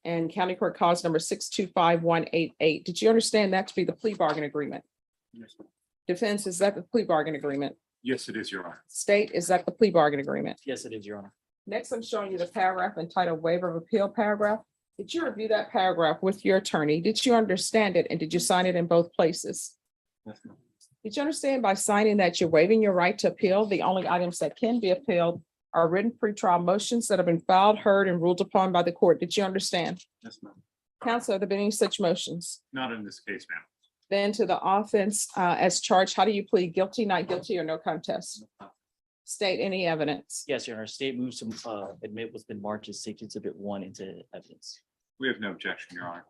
and County Court cause number 6251188. Did you understand that to be the plea bargain agreement? Yes, ma'am. Defense, is that the plea bargain agreement? Yes, it is, Your Honor. State, is that the plea bargain agreement? Yes, it is, Your Honor. Next, I'm showing you the paragraph entitled waiver of appeal paragraph. Did you review that paragraph with your attorney? Did you understand it? And did you sign it in both places? Did you understand by signing that you're waiving your right to appeal? The only items that can be appealed are written pretrial motions that have been filed, heard, and ruled upon by the court. Did you understand? Yes, ma'am. Counsel, have there been any such motions? Not in this case, ma'am. Then to the offense as charged, how do you plead? Guilty, not guilty, or no contest? State any evidence. Yes, Your Honor. State moves to admit what's been marked as Safety Exhibit 1 into evidence. We have no objection, Your Honor.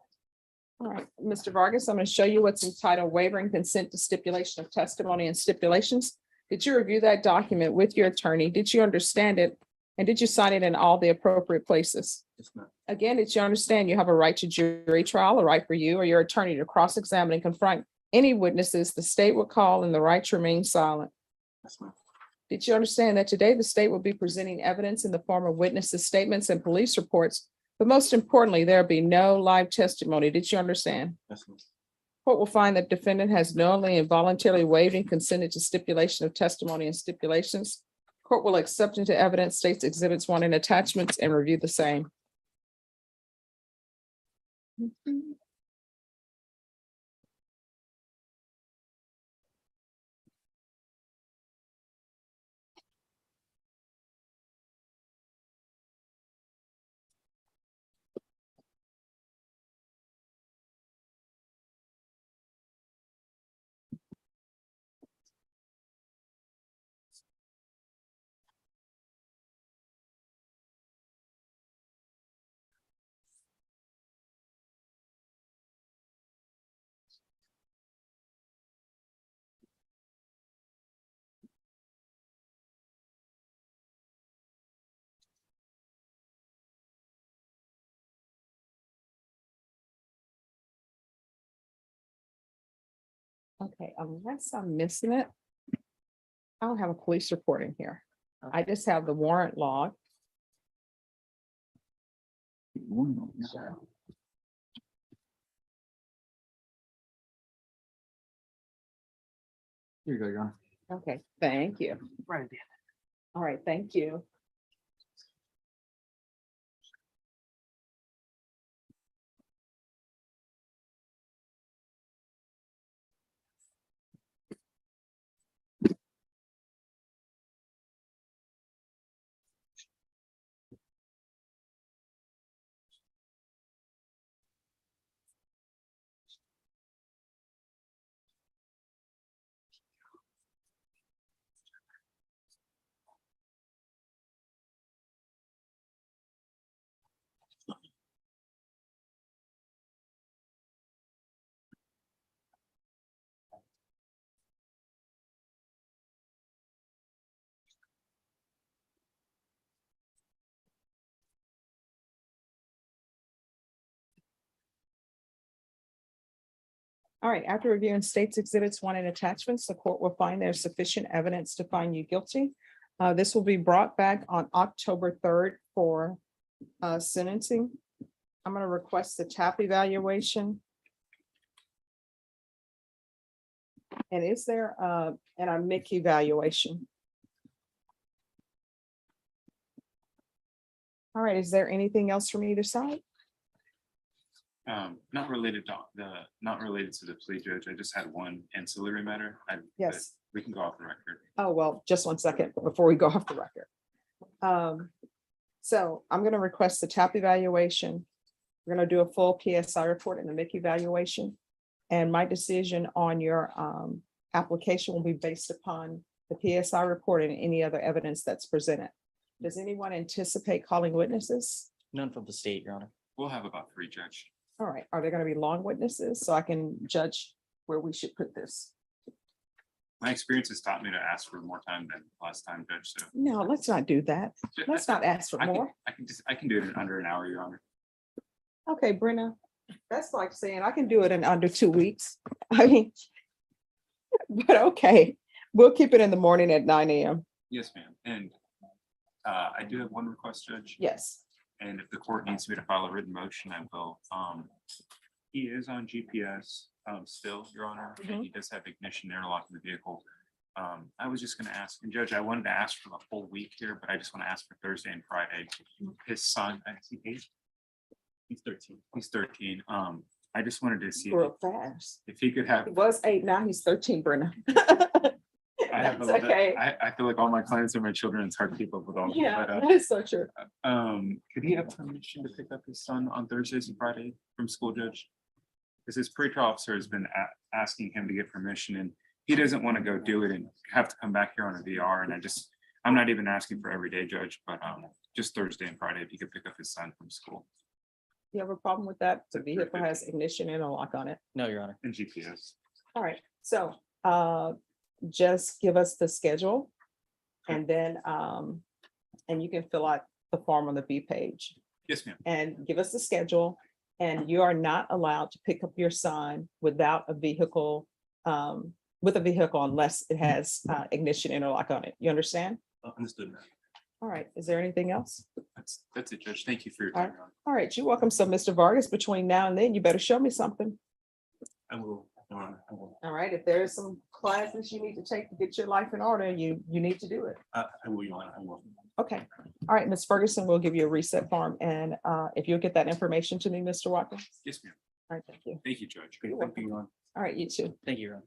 All right, Mr. Vargas, I'm going to show you what's entitled waiver and consent to stipulation of testimony and stipulations. Did you review that document with your attorney? Did you understand it? And did you sign it in all the appropriate places? Yes, ma'am. Again, did you understand you have a right to jury trial, a right for you or your attorney to cross-examine and confront any witnesses the state will call, and the right to remain silent? Yes, ma'am. Did you understand that today the state will be presenting evidence in the form of witnesses' statements and police reports? But most importantly, there'll be no live testimony. Did you understand? Yes, ma'am. Court will find that defendant has knowingly and voluntarily waived and consented to stipulation of testimony and stipulations. Court will accept into evidence states exhibits 1 and attachments and review the same. Okay, unless I'm missing it, I don't have a police report in here. I just have the warrant log. Here you go, Your Honor. Okay, thank you. Right. All right, thank you. All right, after reviewing states exhibits 1 and attachments, the court will find there's sufficient evidence to find you guilty. This will be brought back on October 3rd for sentencing. I'm going to request the TAP evaluation. And is there a MIC evaluation? All right, is there anything else from either side? Not related to the plea, Judge. I just had one ancillary matter. Yes. We can go off the record. Oh, well, just 1 second before we go off the record. So I'm going to request the TAP evaluation. We're going to do a full PSI report and the MIC evaluation. And my decision on your application will be based upon the PSI report and any other evidence that's presented. Does anyone anticipate calling witnesses? None from the state, Your Honor. We'll have about 3, Judge. All right, are there going to be long witnesses so I can judge where we should put this? My experience has taught me to ask for more time than last time, Judge. So No, let's not do that. Let's not ask for more. I can do it in under an hour, Your Honor. Okay, Brenna, that's like saying I can do it in under 2 weeks. I mean, but okay, we'll keep it in the morning at 9 a.m. Yes, ma'am. And I do have one request, Judge. Yes. And if the court needs me to file a written motion, I will. He is on GPS still, Your Honor, and he does have ignition interlock in the vehicle. I was just gonna ask, and Judge, I wanted to ask for the whole week here, but I just want to ask for Thursday and Friday. His son, I see he's 13. He's 13. I just wanted to see Real fast. if he could have. He was 8, now he's 13, Brenda. I have a That's little bit- okay. I feel like all my clients are my children. It's hard to keep up with all. Yeah, But, that is so true. could he have permission to pick up his son on Thursdays and Friday from school, Judge? Because his pretrial officer has been asking him to get permission, and he doesn't want to go do it and have to come back here on a VR. And I'm not even asking for every day, Judge, but just Thursday and Friday, if he could pick up his son from school. You have a problem with that? The vehicle has ignition and a lock on it. No, Your Honor. And GPS. All right, so just give us the schedule. And then and you can fill out the form on the B page Yes, ma'am. and give us the schedule. And you are not allowed to pick up your son without a vehicle, with a vehicle unless it has ignition and a lock on it. You understand? Understood, ma'am. All right, is there anything else? That's it, Judge. Thank you for your All time. right. Your Honor. All right, you're welcome. So Mr. Vargas, between now and then, you better show me something. I will, Your Honor. I will. All right, if there's some classes you need to take to get your life in order, you need to do it. I will, Your Honor. I will. Okay, all right, Ms. Ferguson, we'll give you a reset form, and if you'll get that information to me, Mr. Watkins. Yes, ma'am. All right, thank you. Thank you, Judge. You're Thank you, Your Honor. All right, you too. Thank you, Your Honor.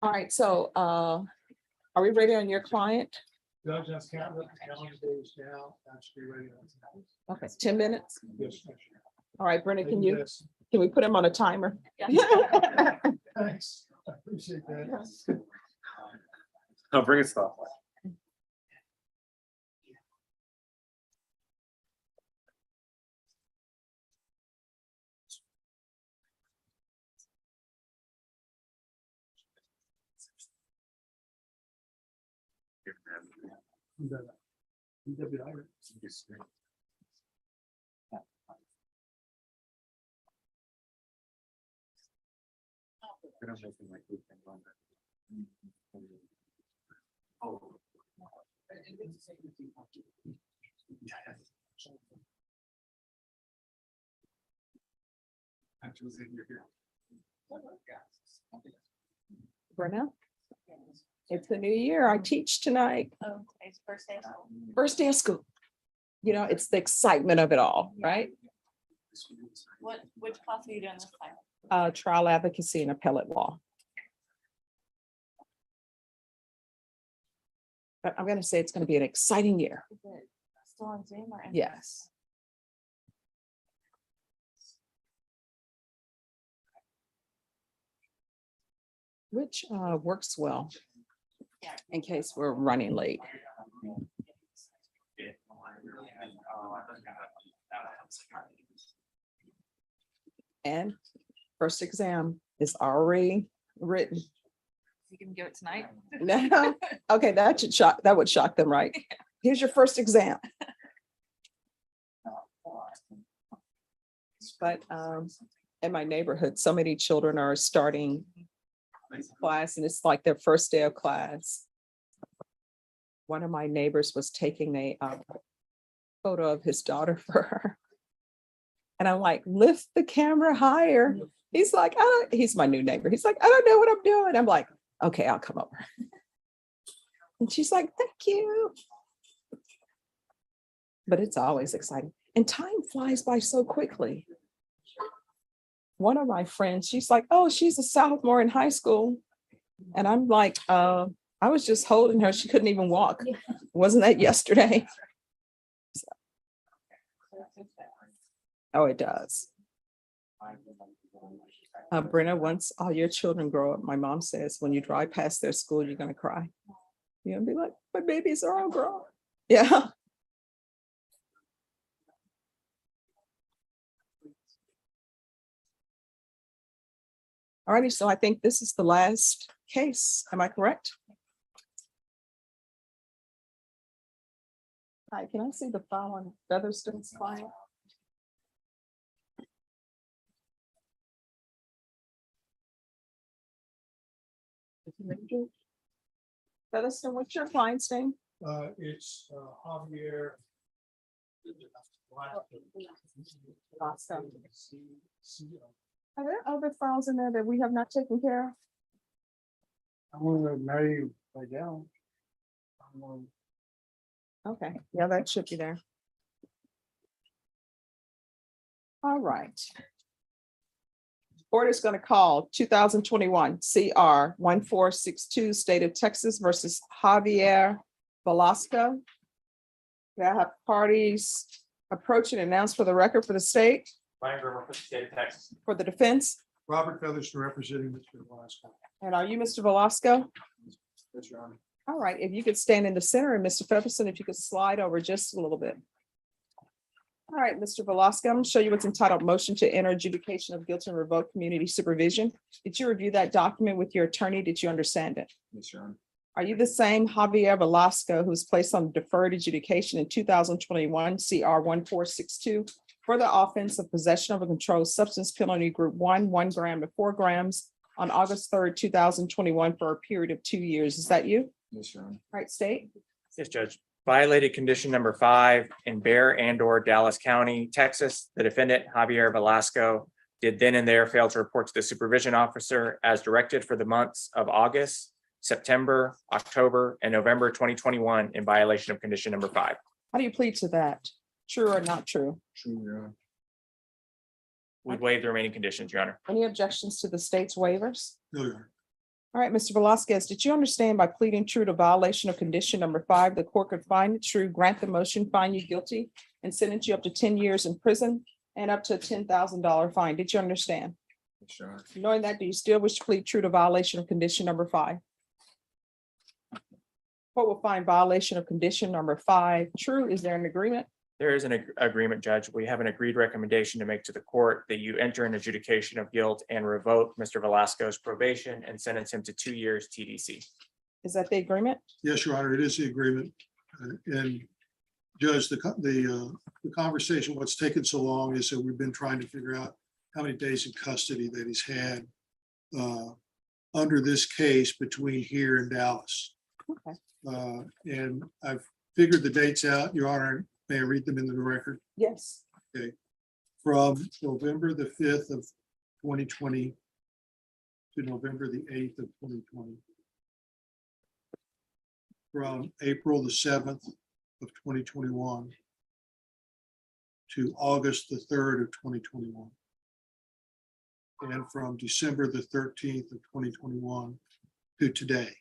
All right, so are we ready on your client? Judge, that's calendar days now, actually ready. Okay, 10 minutes. Yes. All right, Brenda, can we put him on a timer? Thanks, I appreciate that. I'll bring it stuff. Brenda, it's the new year. I teach tonight. Oh, today's first day of school. First day of school. You know, it's the excitement of it all, right? Which class are you doing this time? Trial advocacy and appellate law. But I'm gonna say it's gonna be an exciting year. Is it still on Zoom or? in- Yes. Which works well in case we're running late. And first exam is already written. You can give it tonight. No, okay, that would shock them, right? Here's your first exam. But in my neighborhood, so many children are starting class and it's like their first day of class. One of my neighbors was taking a photo of his daughter for her. And I'm like, lift the camera higher. He's like, he's my new neighbor. He's like, I don't know what I'm doing. I'm like, okay, I'll come over. And she's like, thank you. But it's always exciting. And time flies by so quickly. One of my friends, she's like, oh, she's a sophomore in high school. And I'm like, I was just holding her. She couldn't even walk. Wasn't that yesterday? Oh, it does. Brenna, once all your children grow up, my mom says, when you drive past their school, you're going to cry. You're going to be like, my babies are all grown. Yeah. All righty, so I think this is the last case. Am I correct? Hi, can I see the file on Featherston's file? Featherston, what's your client's name? It's Javier. Are there other files in there that we have not taken care of? I'm gonna marry you right now. Okay, yeah, that should be there. All right. Board is going to call 2021 CR 1462 State of Texas versus Javier Velasco. We have parties approach and announce for the record for the state, Ryan Grimmer for the state of Texas. for the defense. Robert Featherston representing Mr. Velasco. And are you Mr. Velasco? Yes, Your Honor. All right, if you could stand in the center, and Mr. Featherston, if you could slide over just a little bit. All right, Mr. Velasco, I'm gonna show you what's entitled Motion to Enter Adjudication of Guilt and Revoke Community Supervision. Did you review that document with your attorney? Did you understand it? Yes, Your Honor. Are you the same Javier Velasco who was placed on deferred adjudication in 2021 CR 1462 for the offense of possession of a controlled substance penalty group 1 gram to 4 grams on August 3rd, 2021 for a period of 2 years? Is that you? Yes, Your Honor. All right, state. Yes, Judge. Violated condition number 5 in Bear and/or Dallas County, Texas. The defendant, Javier Velasco, did then and there fail to report to the supervision officer as directed for the months of August, September, October, and November 2021 in violation of condition number 5. How do you plead to that? True or not true? True, Your Honor. We waive the remaining conditions, Your Honor. Any objections to the state's waivers? No, Your Honor. All right, Mr. Velasquez, did you understand by pleading true to violation of condition number 5, the court could find it true, grant the motion, find you guilty, and sentence you up to 10 years in prison and up to a $10,000 fine? Did you understand? Yes, Your Honor. Knowing that, do you still wish to plead true to violation of condition number 5? Court will find violation of condition number 5 true. Is there an agreement? There is an agreement, Judge. We have an agreed recommendation to make to the court that you enter an adjudication of guilt and revoke Mr. Velasco's probation and sentence him to 2 years TDC. Is that the agreement? Yes, Your Honor, it is the agreement. And Judge, the conversation, what's taken so long is that we've been trying to figure out how many days in custody that he's had under this case between here and Dallas. Okay. And I've figured the dates out, Your Honor. May I read them into the record? Yes. Okay. From November the 5th of 2020 to November the 8th of 2020. From April the 7th of 2021 to August the 3rd of 2021. And from December the 13th of 2021 to today.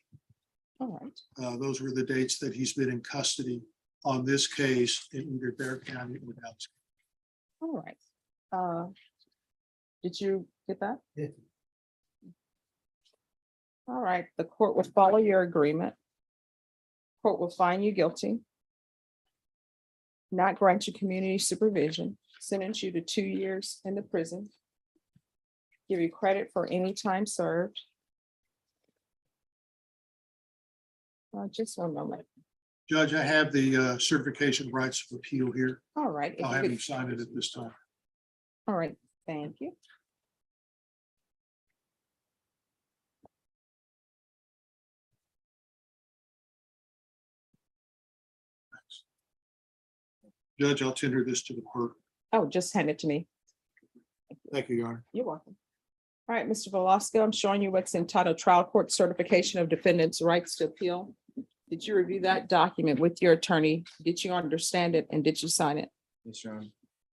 All right. Those were the dates that he's been in custody on this case in either Bear County or Dallas. All right. Did you get that? Yeah. All right, the court will follow your agreement. Court will find you guilty. Not grant you community supervision, sentence you to 2 years in the prison. Give you credit for any time served. Just one moment. Judge, I have the certification of rights of appeal here. All right. if I'll you have could- you sign it at this time. All right, thank you. Judge, I'll tender this to the clerk. Oh, just hand it to me. Thank you, Your Honor. You're welcome. All right, Mr. Velasco, I'm showing you what's entitled Trial Court Certification of Defendant's Rights to Appeal. Did you review that document with your attorney? Did you understand it and did you sign it? Yes, Your Honor.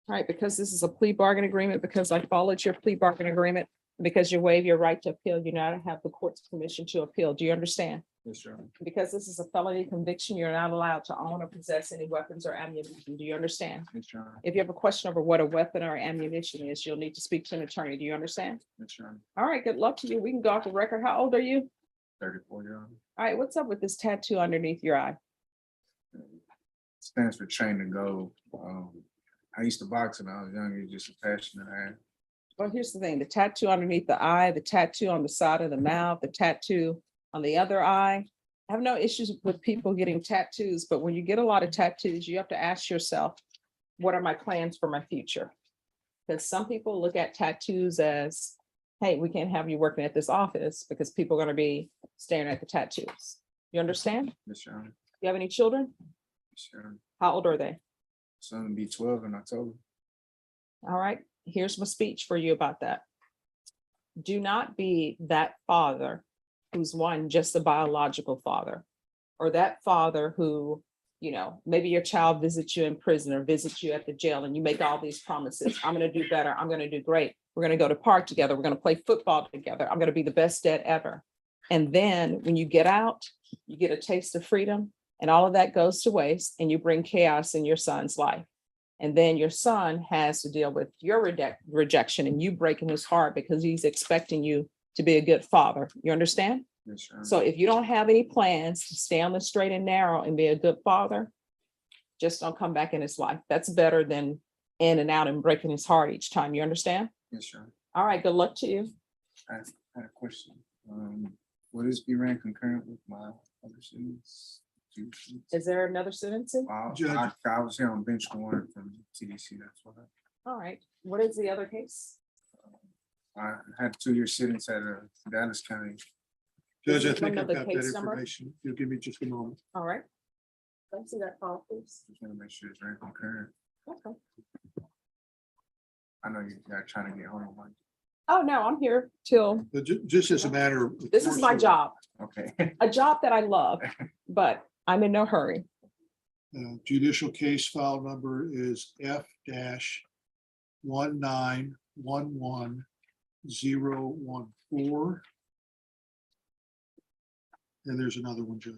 All right, because this is a plea bargain agreement, because I followed your plea bargain agreement, because you waive your right to appeal, you now have the court's permission to appeal. Do you understand? Yes, Your Honor. Because this is a felony conviction, you're not allowed to own or possess any weapons or ammunition. Do you understand? Yes, Your Honor. If you have a question over what a weapon or ammunition is, you'll need to speak to an attorney. Do you understand? Yes, Your Honor. All right, good luck to you. We can go off the record. How old are you? 34, Your Honor. All right, what's up with this tattoo underneath your eye? Stands for train to go. I used to box when I was young. It's just a passion that I had. Well, here's the thing, the tattoo underneath the eye, the tattoo on the side of the mouth, the tattoo on the other eye. I have no issues with people getting tattoos, but when you get a lot of tattoos, you have to ask yourself, what are my plans for my future? Because some people look at tattoos as, hey, we can't have you working at this office because people are going to be staring at the tattoos. You understand? Yes, Your Honor. You have any children? Yes, Your Honor. How old are they? Son will be 12 in October. All right, here's my speech for you about that. Do not be that father who's one, just the biological father, or that father who, maybe your child visits you in prison or visits you at the jail and you make all these promises. I'm going to do better. I'm going to do great. We're going to go to park together. We're going to play football together. I'm going to be the best dad ever. And then when you get out, you get a taste of freedom and all of that goes to waste and you bring chaos in your son's life. And then your son has to deal with your rejection and you breaking his heart because he's expecting you to be a good father. You understand? Yes, sir. So if you don't have any plans to stay on the straight and narrow and be a good father, just don't come back in his life. That's better than in and out and breaking his heart each time. You understand? Yes, sir. All right, good luck to you. I had a question. Will this be ran concurrent with my other students? Is there another sentencing? I was here on bench one from TDC, that's what All right, what is the other case? I had a 2-year sentence at Dallas County. Judge, I Is it think one I've of the got that case number? information. You'll give me just a moment. All right. Let's see that call, please. Just want to make sure it's ran concurrent. Okay. I know you're trying to get home. Like, Oh, no, I'm here till, But just as a matter of. this is my job, okay. a job that I love, but I'm in no hurry. Judicial case file number is F-19111014. And there's another one, Judge.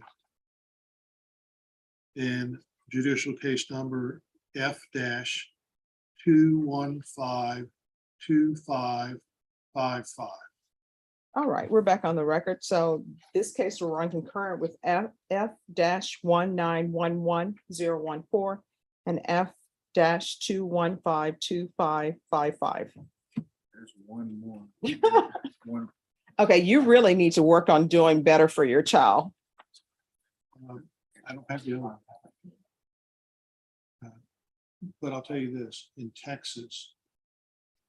And judicial case number F-2152555. All right, we're back on the record. So this case will run concurrent with F-1911014 and F-2152555. There's one more. One. Okay, you really need to work on doing better for your child. I don't have the other one. But I'll tell you this, in Texas,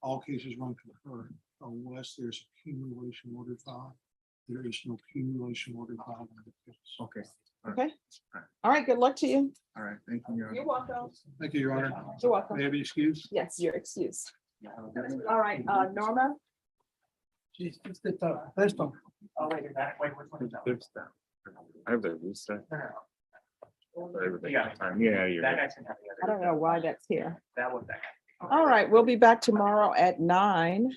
all cases run concurrent unless there's accumulation order filed. There is no accumulation order filed. in the case. Okay. Okay. All right, good luck to you. All right. Thank you. Your Honor. You're welcome. Thank you, Your Honor. You're welcome. May I be excused? Yes, you're excused. All right, Norma. She's just the first one. Oh, wait, you're back. Wait, which one is that? There's that. I have the reset. No. Everything. Yeah. I'm getting out of here. That guy can have the I other. don't know why that's here. That was that guy. All right, we'll be back tomorrow at 9.